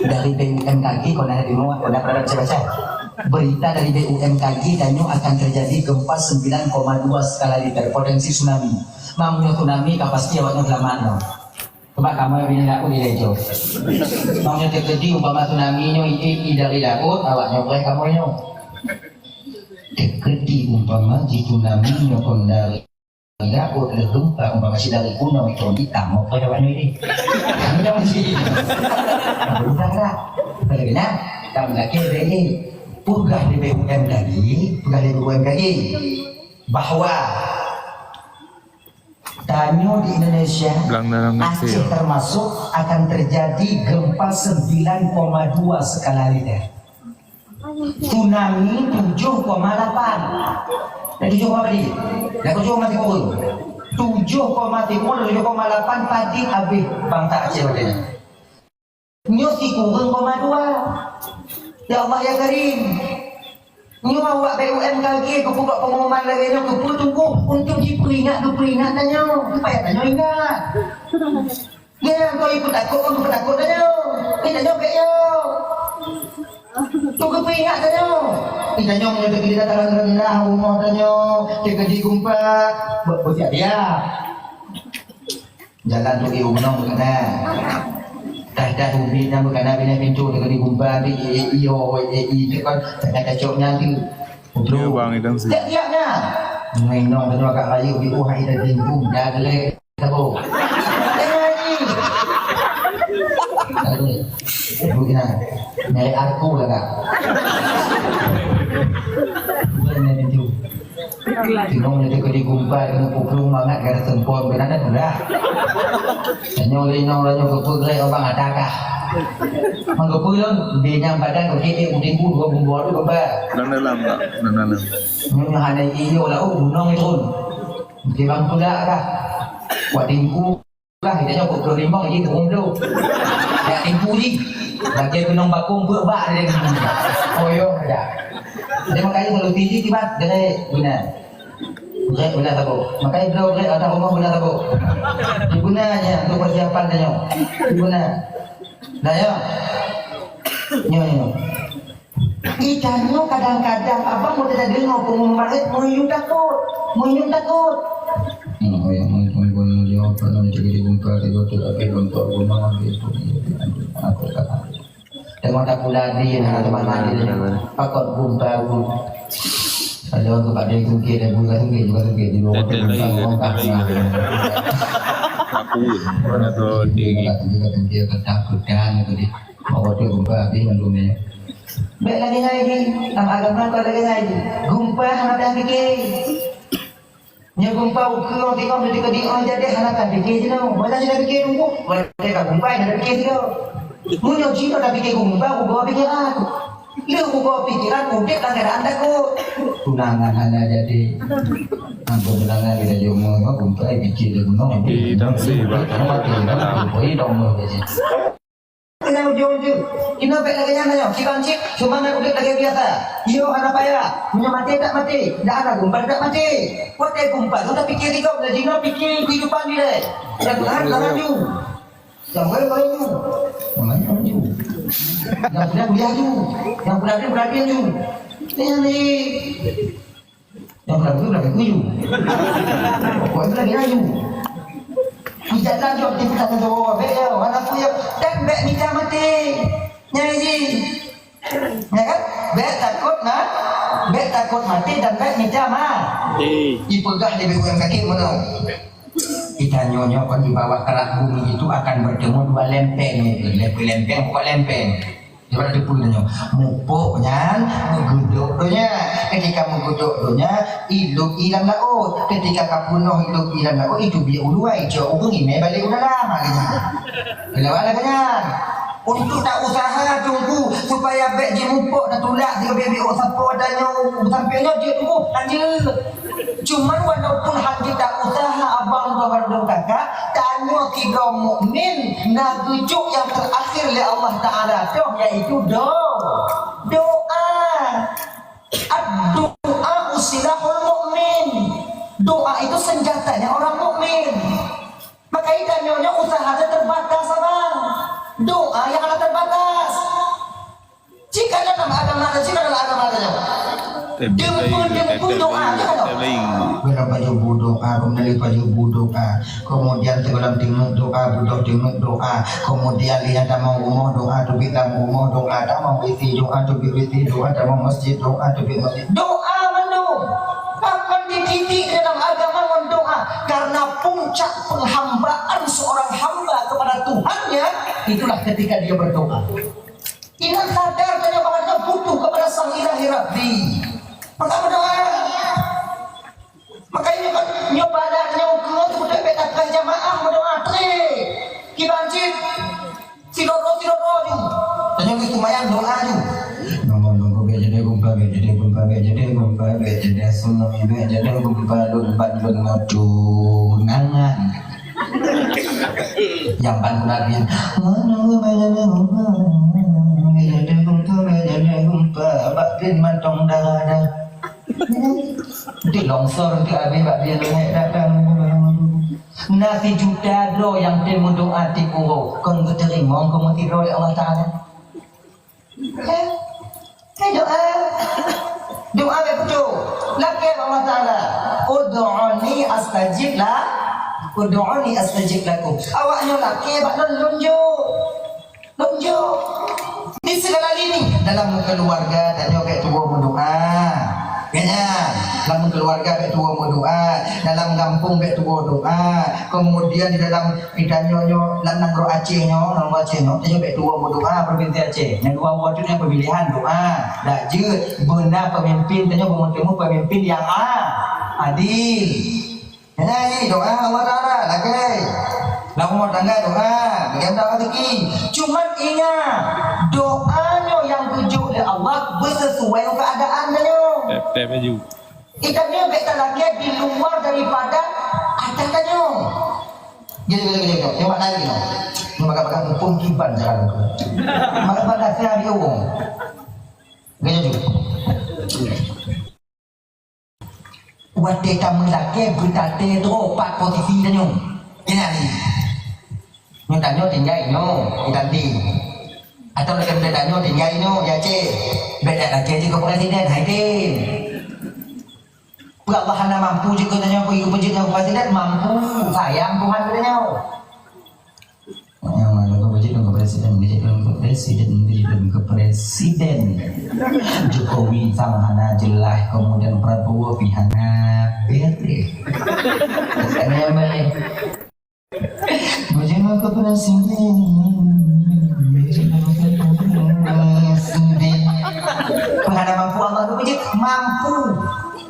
dari BUMKG kalau ada demo, kalau pernah baca berita dari BUMKG Danau akan terjadi gempa 9,2 skala Richter, potensi tsunami. Mamunya tsunami kapasiti awaknya kelamaan. Sebab kamu yang bina laut di lejo. Mamunya terjadi umpama tsunami nyo iki dari laut, awaknya boleh kamu nyo. Terjadi umpama di tsunami nyo pun dari laut gempa umpama si dari gunung itu hitam mau kau awaknya ini. Kamu jangan sih. Bukan lah. Bagaimana? Kamu lagi ini. Pugah di BUMKG, bahwa Tanyo di Indonesia, Belang dalam Aceh Mesir. termasuk akan terjadi gempa 9,2 skala Richter. Tsunami 7,8. Dan 7,3. Dan 7,3 turun. 7,3 dan 7,8 tadi habis bangsa Aceh wadanya. Nyo si kurang 0,2. Ya Allah ya Karim. Nyo awak BUM kaki ke buka pengumuman lagi nyo ke tunggu untuk diperingat tanya. Supaya tanya ingat. Ya kau ikut takut tanya. Kita nyok yo. Tunggu peringat tanya. Kita nyok menuju ke dataran rendah rumah tanya. Kita digumpa bersiap dia. Jalan tu iu menong kena. Dah ubi nama kena bina pintu dekat digumpa di iyo itu kan tak cocok nanti. Ya bang itu sih. Tiap-tiapnya. Menong tanya agak layu di hai dah tinggung dah gelek tabo. Begini, nyari aku lah kak. Begini itu. Tinong itu ke digumpa kena puklung banget kena sempon kena ada dah. Tanyo linong lanyo ke puklai orang ada kah? Mengkepulang di nyam badan ke kiri udin bu 2 bumbu tu apa? Belang dalam tak? Belang dalam. Nyonya hanya iyo lah gunung itu. Kibang pula kah? Buat tingku lah kita nyoba ke limbang lagi ke umdo. Ya tingku ni. Lagi gunung bakung berbak dia. Koyong aja. Jadi makanya kalau tinggi kibat dia guna. Guna tahu. Makanya beliau ada rumah guna tahu. Gunanya untuk persiapan dia. Guna. Nah ya. Nyo. Ikannya kadang-kadang abang mau tidak dengar pengumuman muyung takut. Oh ya, mau dia pernah menjaga di bungka di hotel api untuk rumah itu. Aku kata. Tengok tak pula di teman-teman di pakot bungka bu. Ada orang pada gungki dan bungka juga di luar orang kafir. Aku mana tu tinggi. Dia ketakut dan itu dia. Mau dia bungka api mendungnya. Baik lagi lagi, dalam agama kau lagi lagi. Gumpa hanapan fikir. Nya gumpa ukur tengok dekat dia jadi hanapan fikir je no. Mana je fikir tunggu. Mereka gumpa ada fikir je. Munyo jino dah fikir gumpa, gua pikiran. Lu gua pikiran udah keadaan takut. Tunangan hana jadi. Ambo tunangan kita jomo gumpa fikir dia gunung. Tidak sih, Bang. Oi dong je. Kena ujung je. Ina baik lagi nanya, kiban cik, cuma nak udah lagi biasa. Yo anak payah, punya mati tak mati, dah ada gumpal tak mati. Kau tak gumpal, kau tak fikir kau, dah jino fikir kehidupan dia. Yang Tuhan jangan ju, jangan boleh ju, jangan ju. Yang punya kuliah ju, yang berada ju. Ni, yang berada ju. Kau itu lagi ju. Tidak lagi aktivitas jawab beliau, anak punya dan bek nikah mati, nyai, ya kan? Bek takut mati dan bek nikah mati. Dipegah di BUM kaki mana? Kita nyonya kan di bawah kerak bumi itu akan bertemu 2 lempeng, bukan lempeng. Coba dipulihnya, mupuknya, mengguduknya. Ketika mengguduknya, iluk ilang laut. Ketika kapunuh iluk ilang laut itu biar uluai. Jauh ini balik udah lama gitu. Kelewat kan? Untuk tak usaha tunggu supaya beg dia mupuk dan tulak dia biar siapa adanya sampainya dia tunggu lanjut. Cuman walaupun hang tak usaha abang tu kakak tanya 3 mukmin nak tujuk yang terakhir oleh Allah Taala tu iaitu doa. Doa usilahul mukmin. Doa itu senjatanya orang mukmin. Maka ikannya usahanya terbatas abang. Doa yang ada terbatas. Jika dalam agama ada, jika dalam agama ada. Dempun doa baju doa, kemudian baju doa, kemudian dalam tengok doa, budak tengok doa, kemudian lihat mau rumah doa, tu kita rumah doa, dah mau isi doa, tu isi doa, dah mau masjid doa, tu masjid doa mendung. Akan dididik dalam agama mendoa karena puncak penghambaan seorang hamba kepada Tuhannya itulah ketika dia berdoa. Ina sadar bahwa dia butuh kepada Sang Ilahi Rabbi. Pertama doa. mangko be jadi gumpa be jadi gumpa be jadi gumpa be jadi tsunami be jadi gumpa lumpat ngadu ngangan yang pan nabi mana be jadi gumpa be jadi gumpa batin mantong dada di longsor di abi bak dia naik datang nasi juta do yang temu doa ti kuro kon terima kon mati oleh Allah Taala. Doa betul. Laki Allah Taala, ud'uni astajib la, ud'uni astajib lakum. Awaknya laki bak lonjok. Di segala lini dalam keluarga dan juga tua berdoa. Kena dalam keluarga betua doa, dalam kampung betua doa, kemudian di dalam idanyo lanang ro Aceh nang Aceh tanya betua doa provinsi Aceh. Yang dua waktunya pemilihan doa. Lajut benar pemimpin tanya bertemu pemimpin yang adil. Kena ni doa Allah Taala lagi. Lamun tangga doa, bagaimana rezeki. Cuma ingat doanya yang tuju oleh Allah bersesuai dengan keadaannya. Tap baju. Ikannya beta lagi di luar daripada atakannya. Gini. Tengok lagi no. Maka mumpung kiban jalan. Maka pada saya dia umum. Gini juga. Wate tamu lagi bertate tu pak posisi dia nyong. Gini ni. Nyong tanya tinggal nyong ganti. Atau lagi tanya tinggal nyong ya cik. Beda lagi juga presiden Haidin. Allah hanya mampu juga tanya pergi ke masjid dengan presiden mampu sayang Tuhan katanya. Yang mana ke masjid dengan presiden, Jokowi sama hana jelas kemudian Prabowo pihana bete. Katanya mana? Masjid ke presiden. Penghadap mampu Allah itu masjid mampu.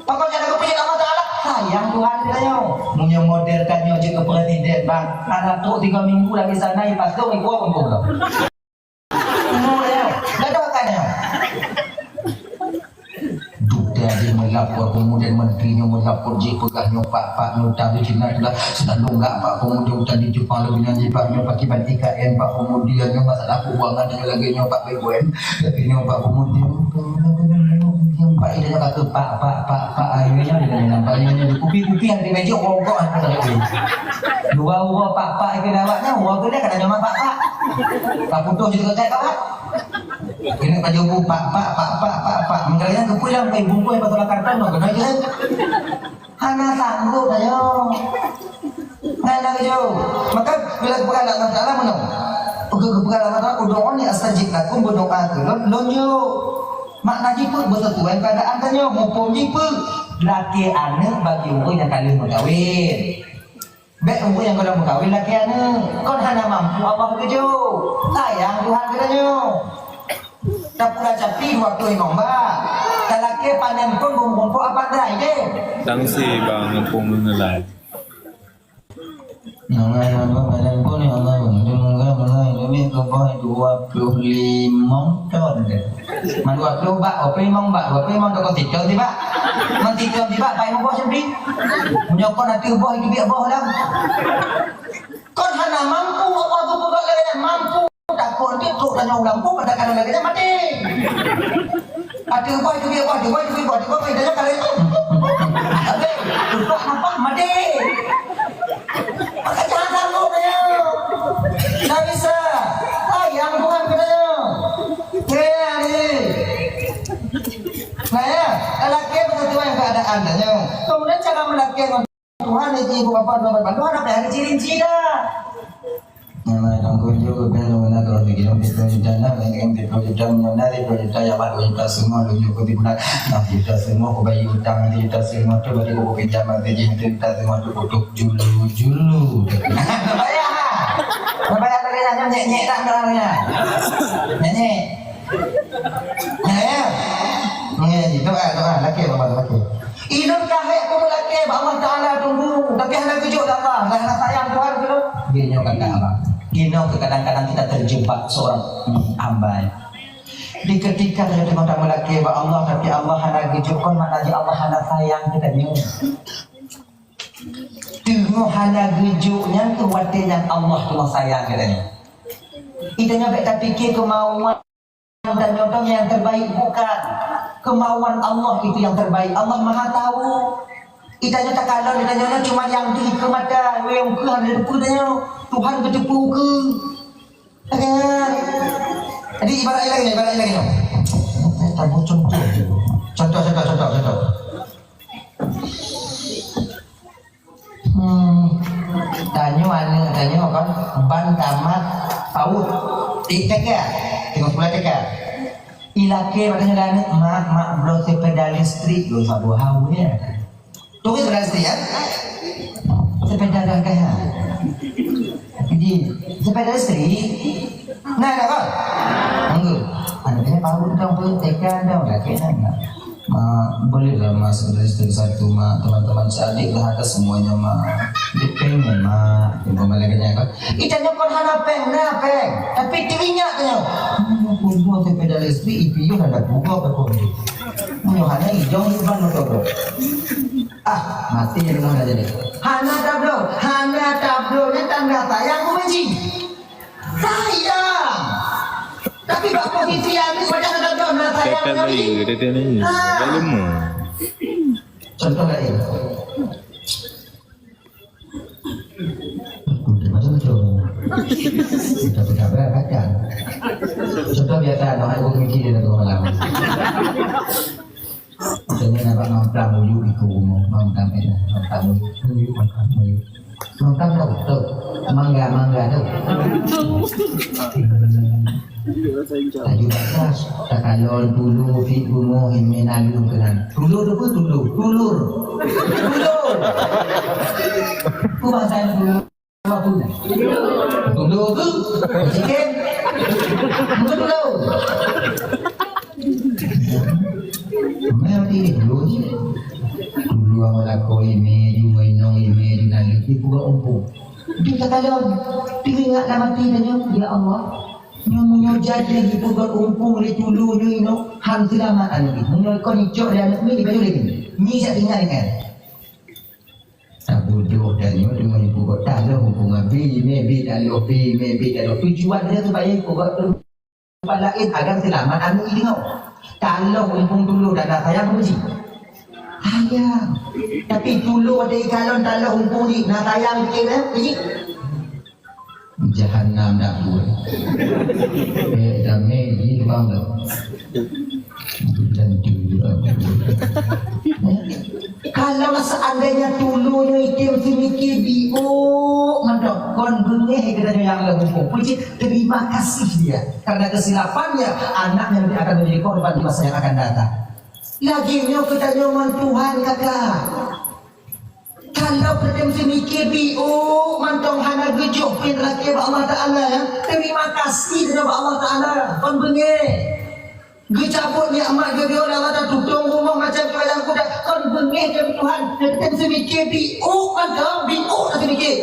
Pokoknya aku punya Allah Taala sayang Tuhan katanya. Punya model kanyo juga presiden bang. Anak tu 3 minggu lagi sana pas tu ikut pun belum. Dah ada katanya. Duda dia melapor kemudian menterinya melapor je pegahnya pak nyota di Cina sudah longgak pak kemudian tadi jumpa lebih nanti pak nyopak kibat IKN pak kemudian masalah keuangan dan lagi nyopak BUMN lagi nyopak kemudian Pak ini nak ke Pak ayunya dengan nampaknya kupi yang di meja rokok ada lagi. Dua Pak itu dawatnya, tu dia kata nama Pak. Pak putus juga kayak kawan. Ini baju bu Pak. Mengalihnya kupi lah kayak bungku yang betul karton no kena je. Hana sanggup ayo. Nana jauh. Maka bila bukan Allah Taala mana? Bukan Allah Taala ud'uni astajib lakum berdoa tu lonjo. Makna jiput bersesuai keadaan tanya mumpung jiput laki anak bagi umur yang kali berkahwin baik umur yang kena berkahwin laki anak kon hanya mampu Allah keju sayang Tuhan katanya tak pula capi waktu yang nombak kalau laki panen pun bumbu apa dah je Tangsi bang mumpung mengelai. Nangai badan pun yang lain mengenai lebih ke bawah 25 ton deh. Man 20 bak, 25 tu kau tidur tiba. Man tidur tiba, baik mau sendiri. Punya kau nanti bawah itu biar bawah lah. Kau hana mampu apa tu pun lagi mampu. Tak kau nanti tu tanya ulang pun pada kalau lagi mati. Ada bawah itu biar bawah, itu biar dah kalau itu. Ada, tu apa mati. Maka jangan sanggup dia. Tak bisa. Yang bukan katanya. Kaya ni. Nah ya, lelaki bersesuai keadaan katanya. Kemudian cara melaki Tuhan ibu bapa dua bantu ada dari ciri-ciri dah. Nama tanggung jawab kalau nak kalau kita berprojek dana, yang berprojek dana menarik projek yang baru kita semua lucu kau dibuat, nak kita semua kau bayar utang kita semua tu bagi kau pinjam gaji kita semua tu untuk julu. Bayar lagi nanya nyek tak orangnya, nyek. Ni doa laki laki. Idul kahek kau laki, Allah Taala tunggu. Tapi hendak tujuh Allah, hendak sayang Tuhan tu. Dia kata apa? Kadang-kadang kita terjebak seorang hamba. Di ketika saya tengok tak melaki Allah, tapi Allah hendak gejukkan, maknanya Allah hendak sayang katanya. Tengok hendak gejuknya kewatiran Allah tu sayang katanya. Itanya baik tak fikir kemauan dan nyotong yang terbaik, bukan. Kemauan Allah itu yang terbaik. Allah Maha tahu. Itanya tak kalau ditanya cuma yang di ke mata, yang ke ada depu tanya. Tuhan berdepu ke. Kan? Jadi ibarat lagi. Saya tak mau contoh. Contoh. Tanya kan ban tamat paut. Tengok sebelah tekak. Ilake katanya dan mak bro sepeda listrik lo satu hawa ya. Tuh sepeda listrik ya. Sepeda dah kaya. Jadi sepeda listrik. Nah, dah kan? Enggak. Anaknya paut dong pun tekak dong dah kena. Bolehlah mas listrik satu mak teman-teman sadik lah atas semuanya mak dipengen mak kembaliannya kan itanya kon hana peng tapi teringat tanya buat sepeda listrik itu ada buka apa kau hana hijau bukan motor mati jadi mana jadi hana tablo nya tanda sayang kumenci sayang tapi bak posisi yang ni macam ada nak sayang lagi. Dia ni. Dah lemu. Contoh lain. Macam-macam. Kita berapa kacang. Contoh biasa nak aku mikir dia tu malam. Macamnya nampak nonton muyu iku nonton itu nonton muyu. Nonton tu mangga tu. Tadi batas tak kalau dulu fit bumo himenalu kenan. Tulur apa tulur? Tulur. Ku bahasa dulu apa tu? Tulur tu. Sikit. Tulur. Mesti dulu. Dulu awak lakoi meju mainong meju nang itu bukan umpuk. Dia kalau ingat nama tidaknya ya Allah. Nyonya jadi gitu berumpung oleh tulunya ino han selamat anu nyonya kon icok dan anak ni baju lagi ni saya tinggal dengan tak bodoh dan nyonya dengan ibu kota ada hubungan maybe dari tujuan dia supaya ibu kota tempat lain agar selamat anu ini kau kalau umpung dulu dan sayang puji sayang tapi dulu ada ikalon kalau umpung ni nak sayang kira puji Jahannam dah buat. Damai ni bangga. Dan juga. Kalau seandainya dulunya ikim simikir bio, mandok kon bengeh kerana yang lagu puji terima kasih dia karena kesilapannya anaknya akan menjadi korban di masa yang akan datang. Lagi nyo kita nyoman Tuhan kakak. Kalau berdem semikir bio mantong hana gejuk pin rakib Allah Ta'ala ya. Terima kasih kepada Allah Ta'ala. Kon bengeh gecabut nikmat dia Allah Ta'ala tutung rumah macam tu yang kuda. Kon bengeh ke Tuhan. Berdem semikir bio mantong bio tak semikir.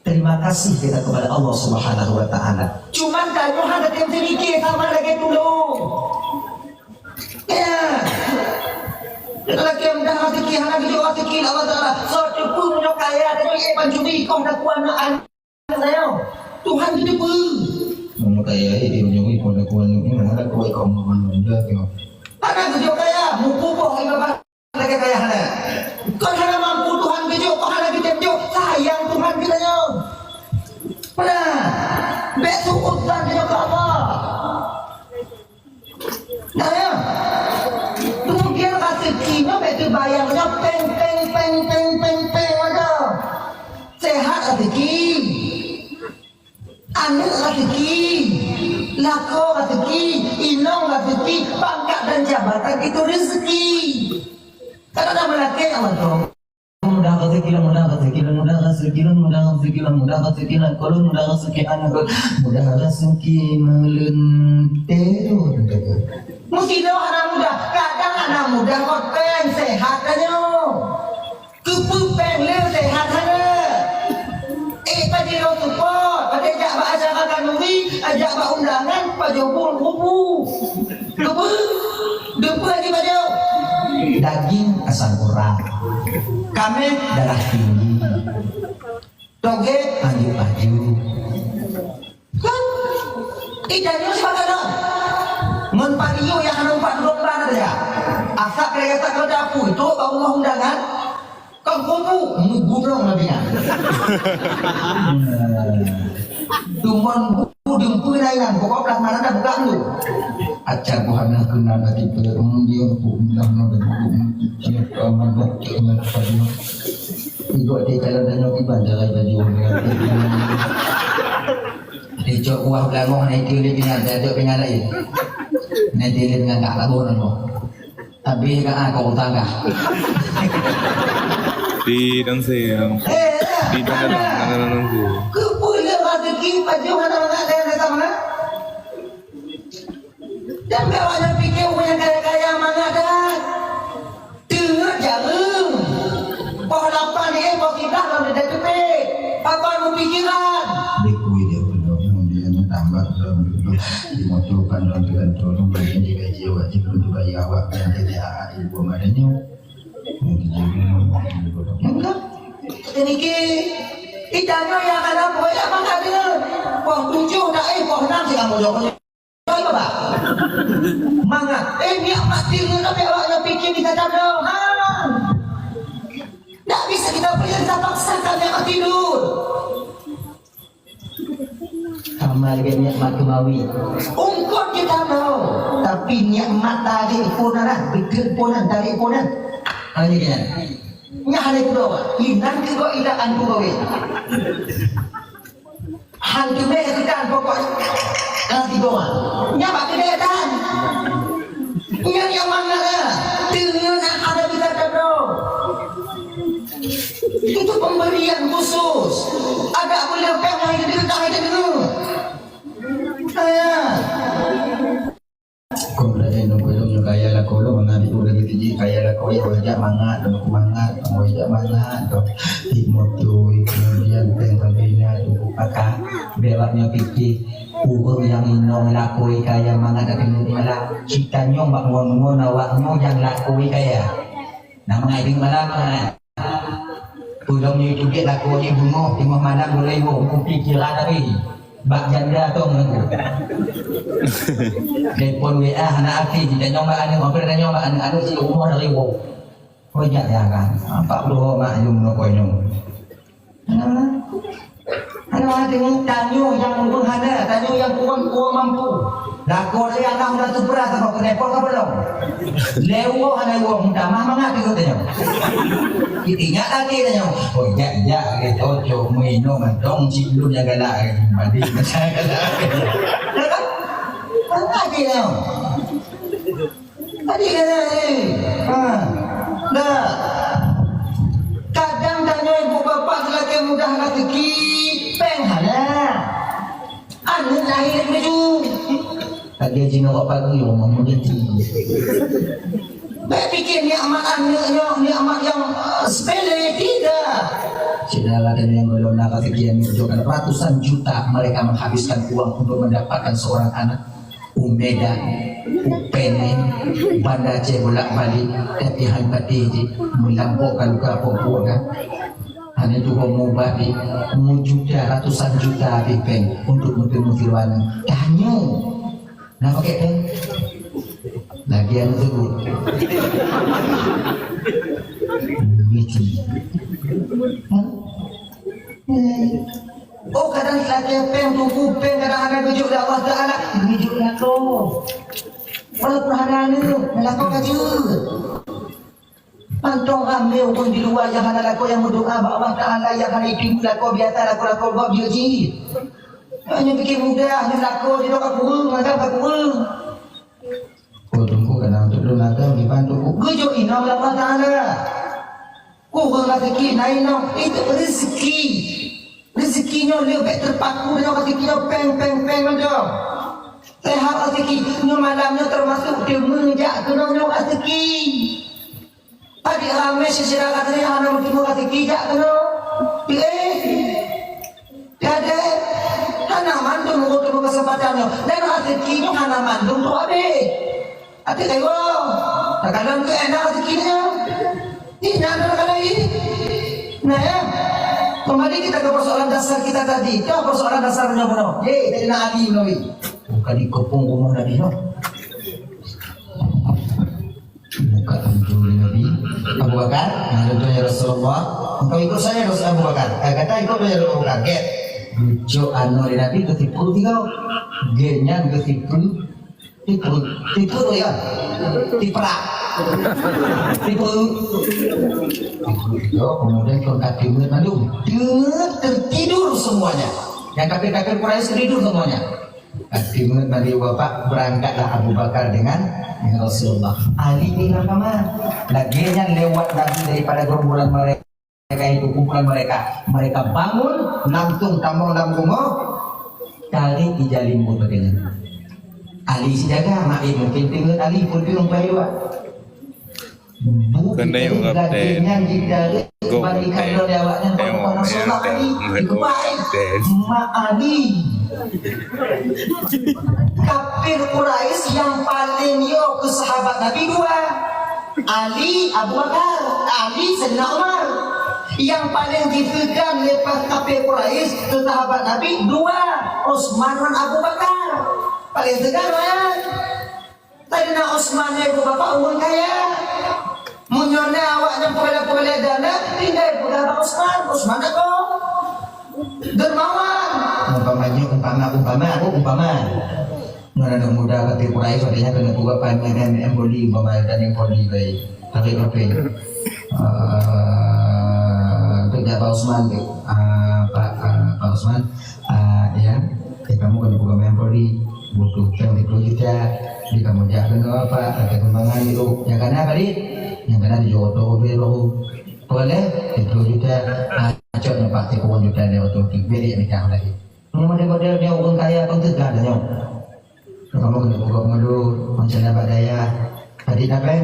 Terima kasih kita kepada Allah Subhanahu Wa Ta'ala. Cuman kalau hana berdem semikir sama lagi tolong. Ya. Lagi yang dah rezeki hana video rezeki Allah Taala. Suatu pun punya kaya dan panjumi kau dah kuanaan saya. Tuhan kita pun. Punya kaya dia panjumi kau dah kuanaan ini mana kau ikut menunda tengok. Ada video kaya, mupu boh ibarat lagi kaya hana. Kau hana mampu Tuhan video, kau hana kita video. Sayang Tuhan kita nya. Pernah. Besok urusan dia ke Allah. Nah ya. Kemudian rezekinya betul bayangnya peng ada. Sehat rezeki, anak rezeki, lako rezeki, inong rezeki, pangkat dan jabatan itu rezeki. Kalau ada melaki Allah tu. Mudah rezeki, mudah rezeki, mudah rezeki, mudah rezeki, mudah rezeki, kalau mudah rezeki anak, mudah rezeki melentir. Mesti dah anak muda, kadang anak muda kau peng sehat aja. Kepupeng leh sehat aja. Tadi lo support, pada jak bahasa kakak nuri. ajak bak undangan Pak Jopol kupu. Depa lagi Pak Jo. Daging asal kurang. Kami darah tinggi. Toge maju-maju. Kan? Ikannya sebagai dong. Mun padiyo yang nampak domba ada. Asal kereta kau dapur itu bau rumah undangan. Kau kupu, gulung lebihnya. Dumon buku dumpu layan, pokok belah mana dah buka tu. Acak buhana kena lagi perempuan punya nama dan siapa mana kena pada. Ibu dia kalau dah nak ibadah baju dia. Dia cok uang belakang naik dia dengan dia cok dengan lain. Naik dia dengan tak lagu nama. Tapi kan kau tangga. Di dan siang. Di dan siang. Kepulih rezeki baju mana-mana saya datang mana? Dan bawanya fikir punya kaya-kaya mana dah? Dengar jangan. Pohon lapan ni, pohon kita kalau dia cepet. Apa mau pikiran? Dekui dia belum dia tambah belum dimotokan dan dengan tolong bagi jaga jiwa jika juga ya awak dan jadi ibu madanya. Enggak. Ini ke ikannya yang ada boleh apa ada? Pohon 7 dah pohon 6 sih kamu jawabnya. Apa pak? Mangga. Ni mati tapi awaknya fikir kita dah. Tak bisa kita perintah paksakan yang tidur. Amal nikmat kemawi. Ungkot kita tahu, tapi nikmat tadi ponan, pikir ponan, dari ponan. Ini dia. Nya hari kedua, inan kedua idakan kuwi. Hantu mereka kita pokoknya nanti doa. Nya bak dia dan. Nya yang mana lah? Dengan ada kita tahu. Itu pemberian khusus. Agak boleh pengen hidup dah dulu. Saya. Kau belajar nunggu kaya lah kau lo mengambil udah gitu je kaya lah kau ya wajah mangat dan mangat wajah mangat tu hikmatu kemudian pembina tu apakah belaknya fikir urang yang inong lakoi kaya mangat dan malah cita nyong bak ngon awaknya yang lakoi kaya. Nama ngai malam pulang ni tu dia laku ni bunga tengah malam boleh buat pikiran tapi bak janda tu mengu. Telefon WA anak api tidak nyong bak anu apa dah nyong bak anu si umur dari wo. Oh ya kan. 40 mak nyong no koi nyong. Ano ating tanyo yang menghana, tanyo yang kurang mampu. Laku dia anak dah tu berat apa kenapa kau belum? Lewo ana wo minta mama ngati tu tanyo. Kitinya lagi tanyo. Oh ya gitu cuma minum mantong cilun yang galak mandi macam galak. Lagi tanyo. Tadi kena dah. Kadang tanyo ibu bapa lagi mudah rezeki penghala. Anu lahir maju. Tadi jino apa tu yang memuditi. Baik fikir nikmat yang sepele tidak. Saudara dan yang belum dapat sekian menunjukkan ratusan juta mereka menghabiskan uang untuk mendapatkan seorang anak. Umeda, Upene, Banda Aceh bolak-balik, tapi hati melampaukan luka perempuan. Hanya itu mengubah juta ratusan juta pen untuk mutil-mutilan. Tanyo, nak pakai pen? Lagian tersebut. Gitu. Oh kadang lagi pen tunggu pen kadang-kadang tujuk dah Allah Taala tujuk dah tu. Walaupun hari ni melakukan kaji. Pantong ambil pun di luar yang ada laku yang berdoa Allah Taala yang hari itu laku biasa laku buat biji. Hanya fikir mudah hanya laku di doa kurung macam apa kurung. Kau tunggu kadang untuk donakan dibantu. Kujuk inam Allah Taala. Kurung rezeki naik nom itu rezeki. Rezekinya lebih terpaku dengan rezekinya peng macam. Sehat rezekinya malamnya termasuk dia menjak kenanya rezeki. Adik ramai sejarah katanya anak bertemu rezeki jak kena. Tiada. Anak mantu bertemu sebatangnya dan rezekinya hana mandung tu habis. Hati kayu, terkadang tu enak rezekinya. Ini ada kala ini. Nah ya, kembali kita ke persoalan dasar kita tadi. Itu persoalan dasarnya benar. Tadi nak Ali menawi. Bukan di kepung rumah Nabi no. Buka pintu Nabi Abu Bakar, contohnya Rasulullah. Engkau ikut saya Rasul Abu Bakar. Kata ikut saya Abu Bakar. Get. Bujuk anu Nabi ketipu tiga. Getnya ketipu. Tipu tu ya. Tiprak. Tipu. Kemudian kaki mengandung. Tertidur semuanya. Yang kaki-kaki Quraisy tidur semuanya. Kaki mandi bapak berangkatlah Abu Bakar dengan Rasulullah. Ali bin Rahman. Laginya lewat lagi daripada gerombolan mereka itu kumpulan mereka. Mereka bangun langsung kamu rumah kali dijalin bagian. Ali sijaga mak mungkin tinggal Ali pun bingung bayu. Bukan dia yang kapten. Balikan dari awaknya kepada Rasulullah Ali. Itu baik. Mak Ali. Kafir Quraisy yang paling yo ke sahabat Nabi dua. Ali, Abu Bakar, Ali, Sayyidina Umar. Yang paling dipegang lepas kafir Quraisy ke sahabat Nabi dua. Utsman dan Abu Bakar. Paling tegar kan? Sayyidina Utsman itu bapak umur kaya. Munyona awaknya pula dana tinggal pula Utsman aku dermawan. Umpama Nona muda kata Quraisy adanya kena buka pandangan emboli umpama dan emboli baik. Tapi tidak Pak Utsman Pak Utsman ya kamu kena buka emboli butuh yang juga di kamu jangan apa ada kembangan itu yang karena kali yang kena di Jodoh Belo boleh itu juga acok nampak tekuan juga dia waktu beri nikah lagi model dia orang kaya pun tegak dah nyok kamu kena buka mulut macam apa daya tadi apa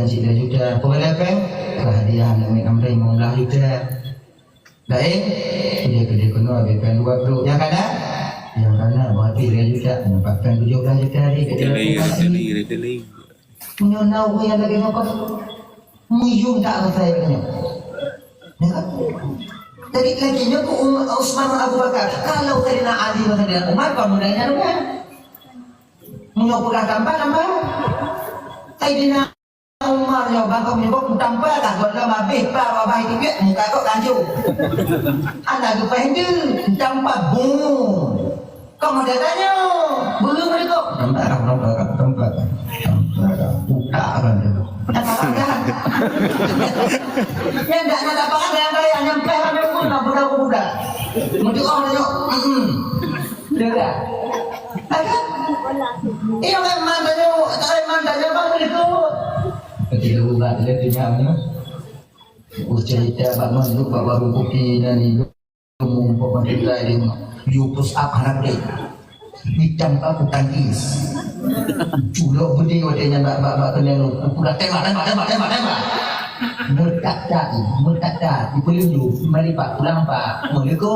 si dia juga boleh apa kehadiran yang kamu mengulah juga baik dia kena habis dua tu yang kena berarti dia juga menyebabkan 17 juta hari Deli. Menyonau yang lagi ngokok muyung tak saya katanya. Jadi lagi nyokok Utsman Abu Bakar. Kalau Sayyidina Ali dan Sayyidina Umar kamu mudahnya apa? Menyokok tambah. Sayyidina Umar yang bakal menyokok tambah tak boleh mabih pak itu dia muka kok kanjung. Anak tu pendek tambah bung. Kamu datanya belum mereka. Tempat. Buka kan itu. Yang tak nak dapat yang kaya nyampe kami pun nak buka. Mesti orang tengok. Lega. Ada. Iyo kan mandanya bang itu. Ketika buka dia tinggalnya. Cerita bangun lu baru kopi dan itu mengumpulkan kita ini. You push up anak dia hitam aku tangkis culok budi wadahnya mbak kena lu udah tembak mertak dipelunjuk kembali pak pulang pak mereka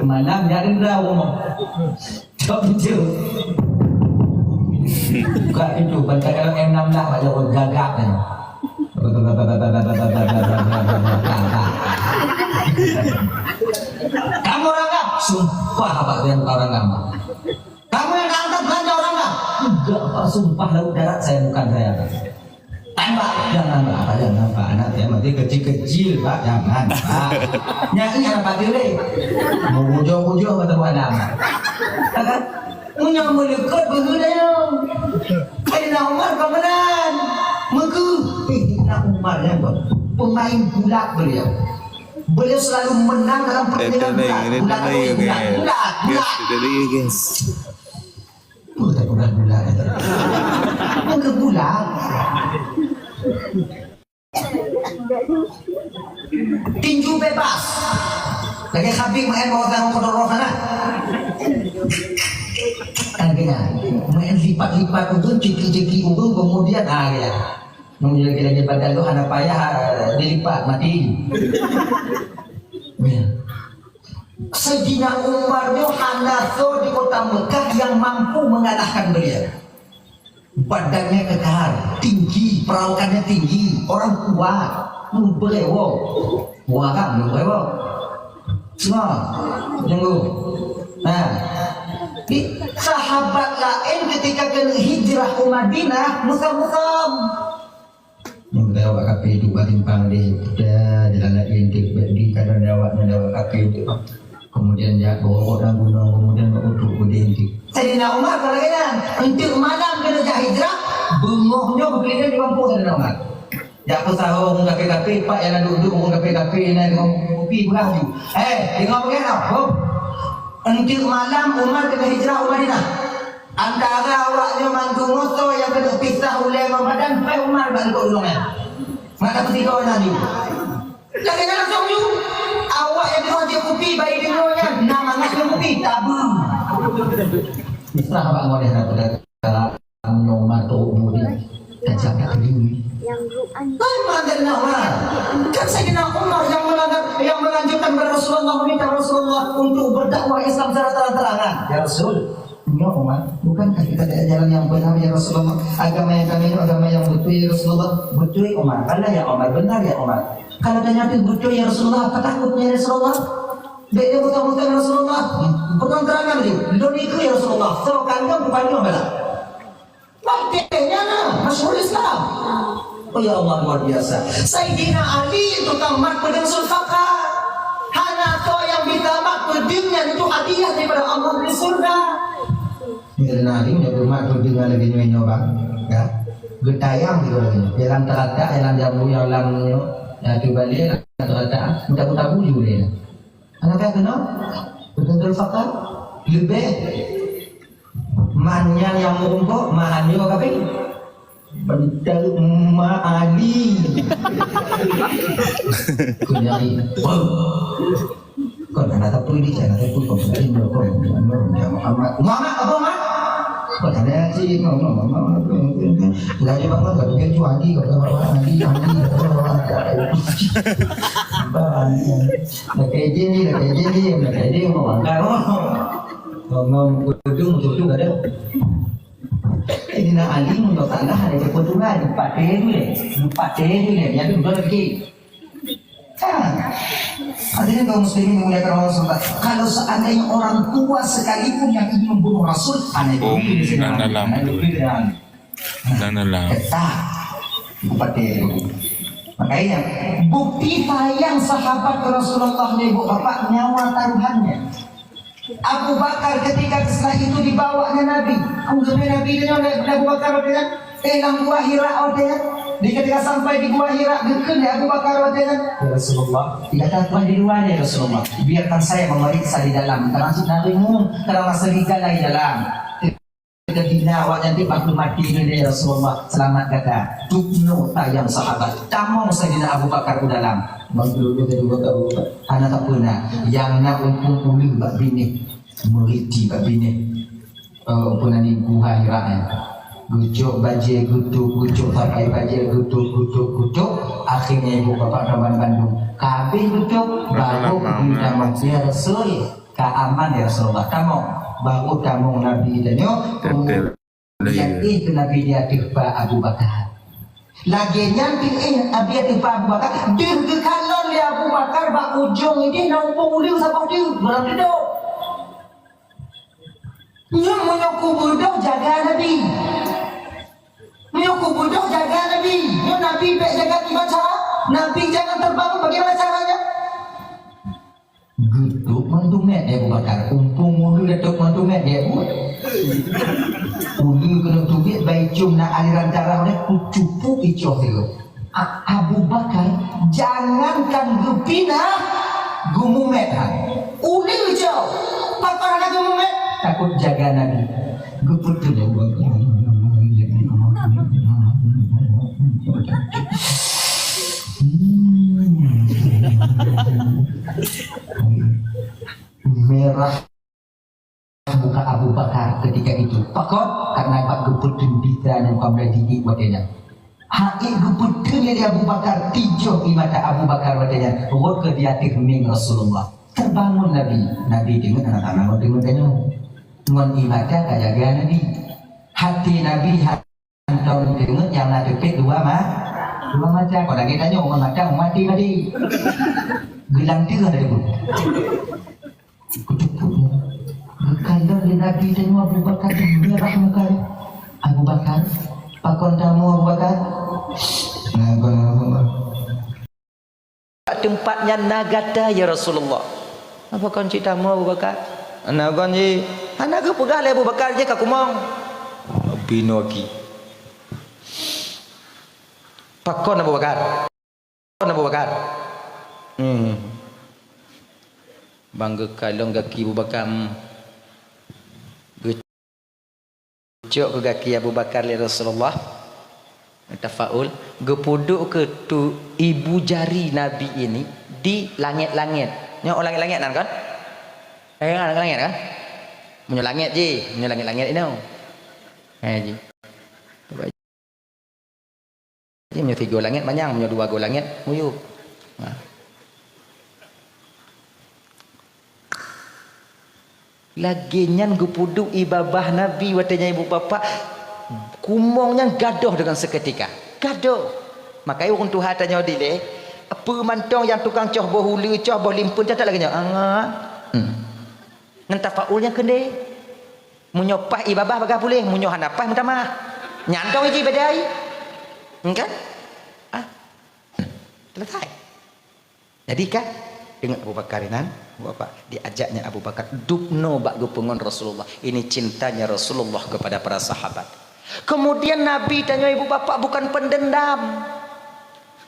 malam jaring dah ngomong tak pintu buka pintu bantai kalau M6 lah pak Joko gagak kan kamu orang kah? Sumpah Pak yang orang kamu. Kamu yang angkat belanja orang kah? Enggak Pak, sumpah laut darat saya bukan saya. Tembak jangan Pak anak ya mati kecil Pak jangan Pak. Nyaki anak Pak Dile. Mau ujung ketemu anak. Kan? Punya melekat begini. Sayyidina Umar kemenangan. Maka Sayyidina Umar ya pemain bulat beliau. Beliau selalu menang dalam pertandingan bulat. Bulat. Bukan bulat. Tinju bebas. Lagi Habib main bawa tangan ke dorong sana. Akhirnya main lipat-lipat untung, ciki-ciki untung kemudian ya. Nunggu lagi badan tu anak payah dilipat mati. Sayyidina Umar itu Hanaso di kota Mekah yang mampu mengalahkan beliau. Badannya kekar, tinggi, perawakannya tinggi, orang kuat, berewok, warang berewok. Semua, tunggu. Nah, di sahabat lain ketika ke hijrah ke Madinah, musam-musam. Yang dawa kafe itu batimpang dia sudah jalan lain di kadang dawa kafe itu. Kemudian dia bawa orang gunung, kemudian bawa untuk berdiri. Sayyidina Umar kalau untuk malam kerja hijrah, bengoknya berkeliling di kampung Sayyidina Umar. Ya aku tahu kafe-kafe pak yang duduk kafe-kafe nak kopi beraju. Tengok bagaimana? Untuk malam Umar kena hijrah ke Madinah. Antara awaknya mantu moso yang kena pisah oleh Ramadan, sampai Umar balik ke ulungnya. Maka ketika orang ni, lagi langsung you. Awak yang dironjek kopi bayi di mulutnya, nama ngasih kopi tabu. Islah abang boleh nak berkata nomor tu mudi tajam tak kedui. Bagaimana Umar? Kan Sayyidina Umar yang melanjutkan kepada Rasulullah, meminta Rasulullah untuk berdakwah Islam secara terang-terangan. Ya Rasul, ya Umar, bukankah kita ada jalan yang benar ya Rasulullah? Agama yang kami itu agama yang betul ya Rasulullah. Betul Umar, benar ya Umar, benar ya Umar. Kalau ternyata betul ya Rasulullah, apa takutnya ya Rasulullah? Dia betul-betul ya Rasulullah, bukan terangan dia. Doniku ya Rasulullah, so kandung bukan dia benar. Makanya nah, masyhur Islam. Oh ya Allah luar biasa. Sayyidina Ali itu tamat pedang sulfaqah. Hanato yang ditamat pedangnya itu hadiah daripada Allah di surga. Sayyidina Ali udah tamat pedang lagi nyoba, ya. Getayang gitu lagi. Jalan terata, jalan jamu, jalan ya coba lihat terata, mudah-mudahan juga dia. Anaknya kenal pedang sulfaqah lebih manyan yang mumpuk, mahan juga kabeh. Bentar Ali kunyai kau nak tak perlu dicari nak perlu kau pergi kau Muhammad apa mak kau ada sih ngomong lagi bangun kau pergi jual lagi kau Ali nak kerja mau angkat ngomong ujung ada. Sayyidina Ali untuk tanah ada keputusan 4 tahun yang itu lagi. Hadirin kaum muslimin memuliakan Rasulullah. Kalau seandainya orang tua sekalipun yang ingin membunuh Rasul, aneh itu dan dalam. Ketat 4 tahun. Makanya bukti sayang sahabat Rasulullah ibu bapak nyawa taruhannya. Abu Bakar ketika setelah itu dibawanya Nabi. Nabi dengan Abu Bakar dengan dalam gua Hira dia. Ketika sampai di gua Hira gekun Abu Bakar dengan ya Rasulullah. Dikatakan di luar ya Rasulullah. Biarkan saya memeriksa di dalam. Termasuk Nabi umum terang serigala di dalam. Ketika awak nanti bakal mati ini ya Rasulullah. Selamat kata. Dukno tayang sahabat. Tamong Sayyidina Abu Bakar ke dalam. Mangkulu dia juga tahu. Anak tak pernah. Yang nak umpung ulu bak bini. Meriti bak bini. Pernah ni buha hiraan. Gucuk bajir gucuk sampai bajir gucuk. Akhirnya ibu bapak kawan Bandung. Kabeh gucuk baru kita manusia Rasul. Keaman ya Rasulullah. Tamong. Baru tamong Nabi danyo. Kemudian itu Nabi dia tiba Abu Bakar. Lagi nyantik dia tiba Abu Bakar. Dia kekalon dia Abu Bakar bak ujung ini nampung dia sampai dia dalam duduk. Yang menyoku budak jaga Nabi. Menyoku budak jaga Nabi. Yang Nabi baik jaga tiba cara. Nabi jangan terbangun bagaimana caranya? Geduk mantu mek dia Abu Bakar. Umpung mulu datuk mantu mek dia buat. Ulu kena tubik baik cium nak aliran darah dia cupu icoh dia. Abu Bakar jangankan gepina gumumet han. Ulu icoh. Pakar nak gumumet takut jaga Nabi. Geput tu dia buat. Merah muka Abu Bakar ketika itu. Pakot karena Pak geputun bisa dan kamera gigi wadanya. Haik geputun dia Abu Bakar tijo di mata Abu Bakar wadanya. Rot ke dia tikming Rasulullah. terbangun Nabi dengan anak-anak dengan tanya ngon ibadah kayak gaya Nabi hati Nabi tahun dengan yang nak deket dua macam kalau lagi tanya orang macam mati tadi gelang dia dari bu kalau di Nabi tanya Abu Bakar dia rahmatkan Abu Bakar pakon tamu Abu Bakar tempatnya nagata ya Rasulullah. Apa kon cerita mu Abu Bakar? Anak kon je, anak ke pegah le Abu Bakar je ka kumong. Binoki. Pakon Abu Bakar. Pakon Abu Bakar. Bangga kalong kaki Abu Bakar. Gecok ke kaki Abu Bakar le Rasulullah. Tafaul gepuduk ke tu ibu jari Nabi ini di langit-langit. Nyok langit-langit kan? Langit kan? Munyo langit je, munyo langit-langit ini. Ji. Ji munyo 3 langit panjang, munyo 2 langit muyup. Nah. Lagi nyan gepuduk ibabah Nabi watanya ibu bapa kumongnya gaduh dengan seketika gaduh makanya orang Tuhan tanya dile apa mantong yang tukang coh bohulu coh boh limpun tak lagi nya ngan tafaulnya kene munyopah ibabah bagah boleh munyoh hanapah minta maaf nyantong iki badai kan selesai jadi kan dengan Abu Bakarinan Bapak diajaknya Abu Bakar dupno bak gupungan Rasulullah ini cintanya Rasulullah kepada para sahabat. Kemudian Nabi tanya ibu bapak bukan pendendam.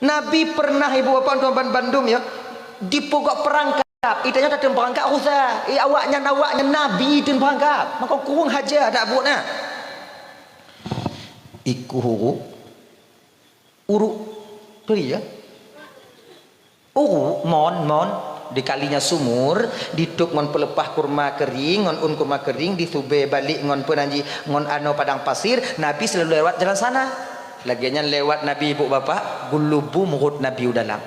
Nabi pernah ibu bapak tuan Bandung ya dipogok perangkap. Itanya datang perangkap usah. Awaknya Nabi itu perangkap. Maka kurung haja tak buat nak. Iku uruk tu ya. Mon di kalinya sumur dituk ngon pelepah kurma kering ngon kurma kering disube balik ngon penanji ngon ano padang pasir Nabi selalu lewat jalan sana laginya lewat Nabi ibu bapak gulubu urut Nabi udalang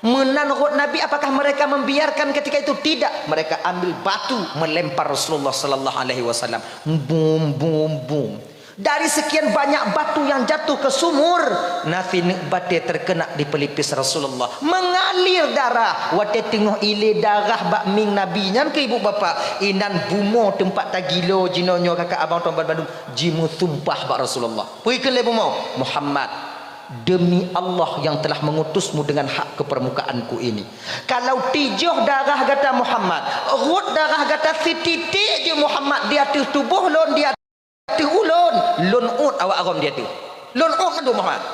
menan urut Nabi apakah mereka membiarkan ketika itu tidak mereka ambil batu melempar Rasulullah sallallahu alaihi wasallam bum dari sekian banyak batu yang jatuh ke sumur nafi nikbate terkena di pelipis Rasulullah mengalir darah wate tengok ile darah bak ming Nabi nyan ke ibu bapa inan bumo tempat tagilo jinonyo kakak abang tuan Bandung jimu sumpah bak Rasulullah pergi ke le bumo Muhammad demi Allah yang telah mengutusmu dengan hak ke permukaanku ini kalau tijuh darah kata Muhammad rut darah kata setitik je Muhammad di atas tubuh lon dia tu ulun ut awak agam dia tu lun ut kan tu Muhammad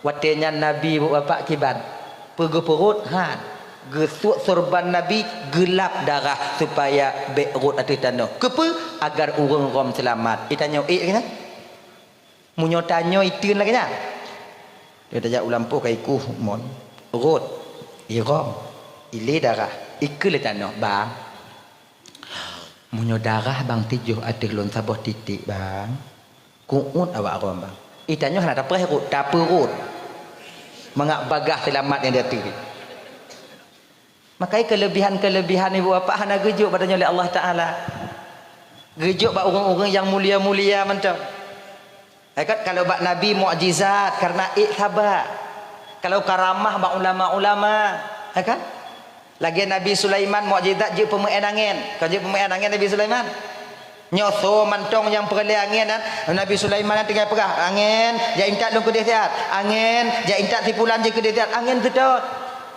watenya Nabi bapak kiban perut gesuk sorban Nabi gelap darah supaya beurut ati tanah kepe agar urang rom selamat itanya kena munyo tanyo itun lagi nya dia tanya ulampu kaiku mon urut iram ile darah ikul tanah bang munyo darah bang tijuh ada lon saboh titik bang kuut awak arom bang itanya hendak apa herut tak perut mengak bagah selamat yang dia tiri makanya kelebihan ibu bapa hana gejuk padanya oleh Allah Taala gejuk bak orang-orang yang mulia-mulia macam kan kalau bak nabi mukjizat karena sabar kalau karamah bak ulama-ulama kan lagi Nabi Sulaiman mukjizat je pemain angin. Kau je pemain angin Nabi Sulaiman. Nyoso mantong yang perli angin kan. Nabi Sulaiman tinggal perah angin, ja intat long ke dia angin, ja intat sipulan je ke dia angin betul.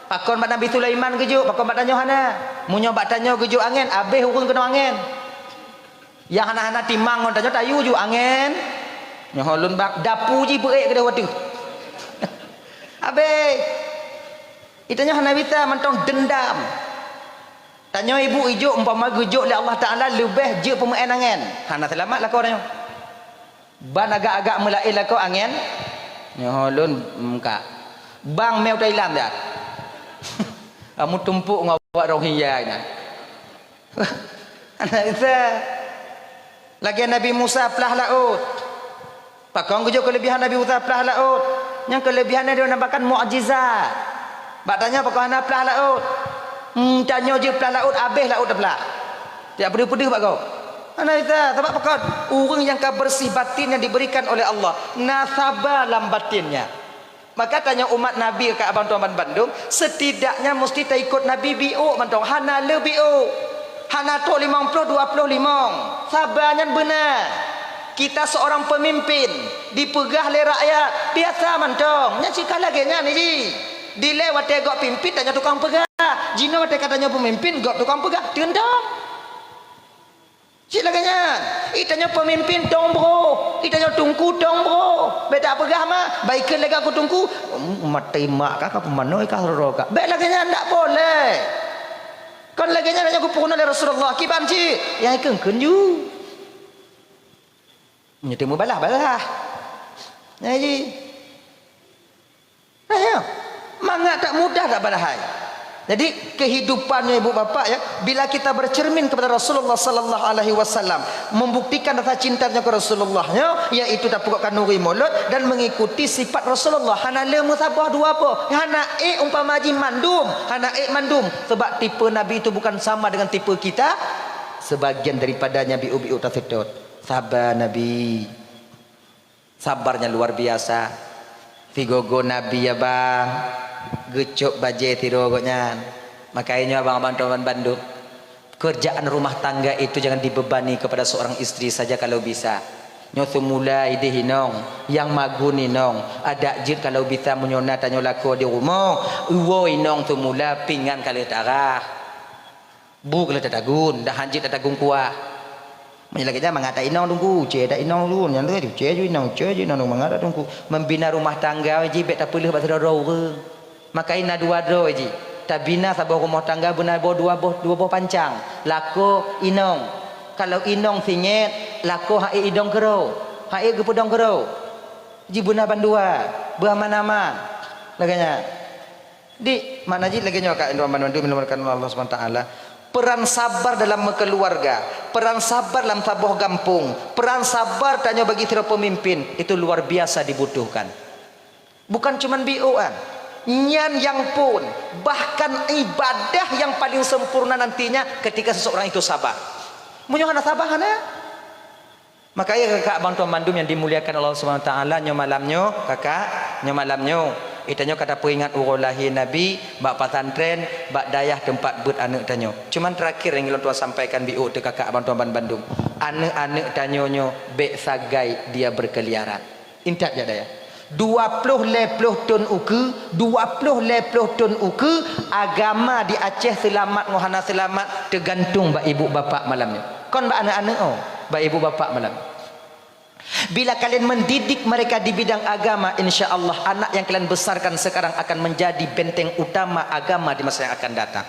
Pakon mak Nabi Sulaiman gejuk, pakon mak tanyo hana. Munyo bak tanyo gejuk angin, habis urang kena angin. Yang hana-hana timang ngon tanyo tayu ju angin. Nyoholun bak dapu je beek ke dia watu. Habis itanya hana bisa mentong dendam. Tanya ibu ijuk umpama gejuk oleh Allah Taala lebih je pemain angin. Hana selamat lah kau tanya. Ban agak-agak melail lah kau angin. Nyoholun muka. Bang meu Thailand dah. Kamu tumpuk ngawak Rohingya ini. Hana bisa. Lagi Nabi Musa pelah laut. Pakang gejuk kelebihan Nabi Musa pelah laut. Yang kelebihannya dia nambakan mukjizat. Bak tanya pakau hana pelah laut. Tanya je pelah laut habis laut dah pelah. Tidak pedih-pedih bak kau. Ana kita sebab pakau orang yang bersih batin yang diberikan oleh Allah, nasabah lam batinnya. Maka tanya umat Nabi kat abang tuan Bandung, setidaknya mesti tak ikut Nabi biuk mantong. Hana le biuk. Hana tu 50 25. Sabarnya benar. Kita seorang pemimpin dipegah oleh rakyat biasa mantong. Nya cikal lagi nya ni ji. Dile wate gok pimpin tanya tukang pegah. Jino wate katanya pemimpin gok tukang pegah tendang. Cik lagi nya. Itanya pemimpin tong bro. Itanya tungku tong bro. Beda pegah mah baikkan lagi aku tungku. Mati mak kah apa manoi kah roka. Baik lagi nya ndak boleh. Kan lagi nya aku pun oleh Rasulullah kiban cik. Ya keun ju. Nyetimu balah. Ya ji. Ayo. Mangga tak mudah tak balahai. Jadi kehidupannya ibu bapa ya, bila kita bercermin kepada Rasulullah sallallahu alaihi wasallam, membuktikan rasa cintanya ke Rasulullahnya, yaitu dapatkan nuri mulut dan mengikuti sifat Rasulullah. Hana le musabah dua apa? Hana umpama haji mandum, hana mandum. Sebab tipe Nabi itu bukan sama dengan tipe kita. Sebagian daripadanya biu-biu tersebut. Sabar Nabi. Sabarnya luar biasa. Figogo Nabi ya bang. Gecok baje tirogoknya. Makanya abang-abang tuan Bandung, kerjaan rumah tangga itu jangan dibebani kepada seorang istri saja kalau bisa. Nyosu mulai dihinong, yang magu ninong. Ada jid kalau bisa menyona tanyo lako di rumah. Uwo inong tu mula pingan kali tarah. Bu kalau tadagun, dah hanjit tadagung kuah. Menjelaknya mengata inong tunggu, dah inong lu, yang tu inong mengata tunggu. Membina rumah tangga, jibet tak pilih bahasa dorong. Makanya dua do ji. Tabina sabah rumah tangga benar dua boh pancang. Lako inong. Kalau inong singit, lako hai idong kero. Hai gepudong kero. Ji benar bandua, beaman-aman. Laganya. Di mana ji laganya kak Indra Bandu menurunkan Allah SWT. Peran sabar dalam keluarga, peran sabar dalam sabuh kampung, peran sabar tanya bagi setiap pemimpin itu luar biasa dibutuhkan. Bukan cuman biuan. Nyan yang pun bahkan ibadah yang paling sempurna nantinya ketika seseorang itu sabar. Munyohana sabar hana. Makanya kakak abang tuan mandum yang dimuliakan Allah Subhanahu wa taala nyo malamnyo kakak nyo malamnyo itanyo kata peringat urulahi Nabi bak pesantren bak dayah tempat but anak tanyo. Cuman terakhir yang orang tua sampaikan biu te kakak abang tuan Bandung. Anak-anak tanyo nyo bek sagai dia berkeliaran. Intat je daya. 20 ton uke agama di Aceh selamat ngohana selamat tergantung bak ibu bapa malamnya. Kon bak anak-anak bak ibu bapa malam. Bila kalian mendidik mereka di bidang agama, insya-Allah anak yang kalian besarkan sekarang akan menjadi benteng utama agama di masa yang akan datang.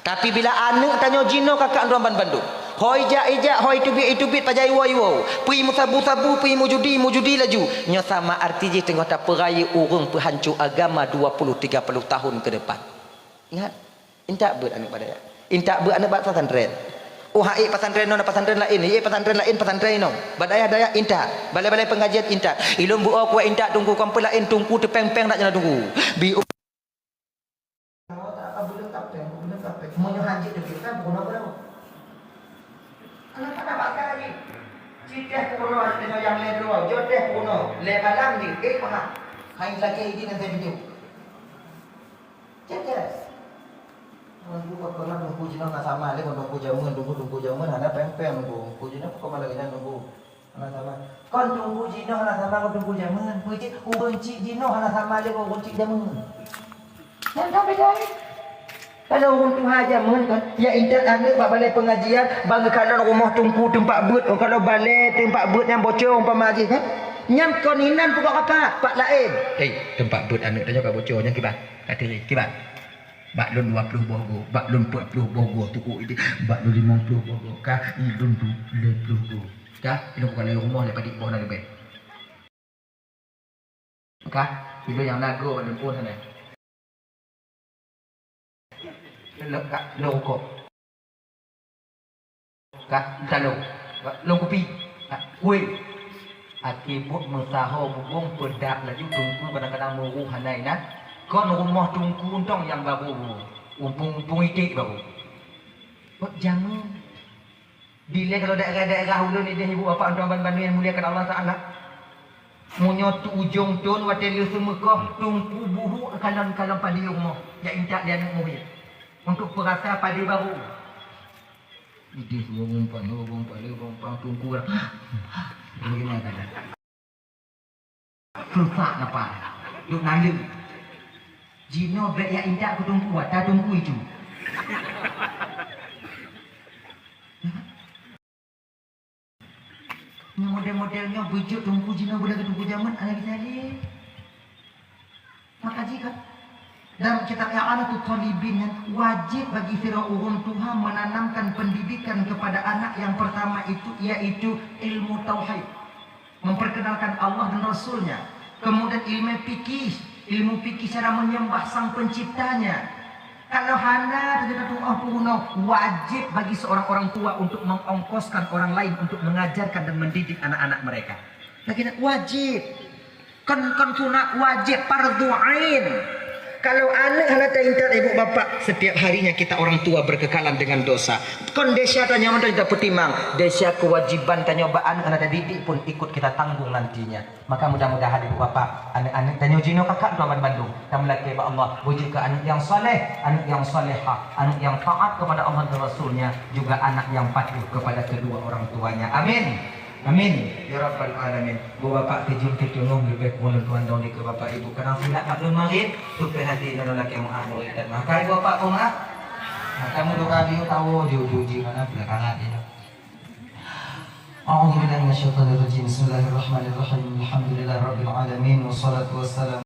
Tapi bila anak tanya jino kakak Ramban Bandung, hoi ja hoi tubit pajai wo, pi musabu pi mujudi laju. Nyo sama arti je tengok tak perai urung pehancur agama 20 30 tahun ke depan. Ingat, intak ber anak pada ya. Intak ber anak bak pesantren. Oh hai pesantren non pesantren lain, pesantren non. Badaya daya intak. Balai-balai pengajian intak. Ilmu buo kuat intak tunggu kampung lain tunggu tepeng-peng nak jalan tunggu. Bi Munyo hanjit dekat kan puno berapa? Anak pada bakal lagi. Citeh puno ada yang le dua, jodeh puno, le balang di, paha. Hain lagi ini nanti video. Citeh. Nunggu kalau nunggu jino nggak sama, le nunggu jamun, ada pempeng nunggu jino kok malah kita nunggu. Anak sama. Kon tunggu jino anak sama kau tunggu jamun. Puji ubenci jino anak sama le kau ubenci jamun. Yang kau beda. Kalau orang tu hajar kan, ya ingat anak bak balai pengajian, bang kalau rumah tunggu tempat but, kalau balai tempat but yang bocor umpama haji kan. Nyam koninan pokok apa? Pak lain. Tempat but anak tanya kat bocor nyam kibat. Kata kibat. Bak lun 20 bogo, bak lun 40 bogo tuku ini, bak lun 50 bogo kah, lun 20 bogo. Kah, ini bukan dari rumah lepas di bawah lebih. Kah, itu yang nago dan pun sana. Lekak loko kak kalau loko pi kue akibut mensaho bubung pedak laju tunggu kadang-kadang muru hanai nah Kon rumah tungku untong yang baru. Umpung itik baru. Oh, jangan. Bila kalau daerah-daerah hulu ni dia ibu bapa tuan bantu yang muliakan Allah Taala. Munyo tu ujung tun watel semekah tungku buhu kalam-kalam padi rumah. Ya intak dia nak murid. Untuk perasa padi baru. Ini semua umpan tungku lah. Bagaimana keadaan? Susah apa? Duk nanda. Jino bet ya intak ku tungku tak tungku itu. Model-modelnya bujuk tungku jino boleh tungku zaman anak kita ni. Maka jika dalam kitab I'anatul Talibin yang wajib bagi fir'aun Tuhan menanamkan pendidikan kepada anak yang pertama itu yaitu ilmu tauhid, memperkenalkan Allah dan Rasulnya, kemudian ilmu fikih cara menyembah sang penciptanya. Kalau hana terjadi doa puno, wajib bagi seorang orang tua untuk mengongkoskan orang lain untuk mengajarkan dan mendidik anak-anak mereka. Lagi wajib, kan sunat wajib fardhu ain. Kalau anak hendak ingat ibu bapa, setiap harinya kita orang tua berkekalan dengan dosa. Kon desa tanya mana kita petimang, desa kewajiban tanya anak hendak didik pun ikut kita tanggung nantinya. Maka mudah-mudahan ibu bapa, anak-anak tanya jino kakak tuan Bandung, kamu laki Allah, wujud ke anak yang soleh, anak yang solehah, anak yang taat kepada Allah dan Rasulnya, juga anak yang patuh kepada kedua orang tuanya. Amin. Amin ya rabbal alamin. Bu bapak kejun lebih mulut tuan dong ke bapak ibu karena tidak maklum marid supaya hati dan lelaki yang mengambil dan maka ibu bapak kau nak kamu doa dia tahu diuji mana belakangan ini. A'udzu billahi minasyaitonir rajim. Bismillahirrahmanirrahim. Alhamdulillahirabbil alamin wassalatu wassalamu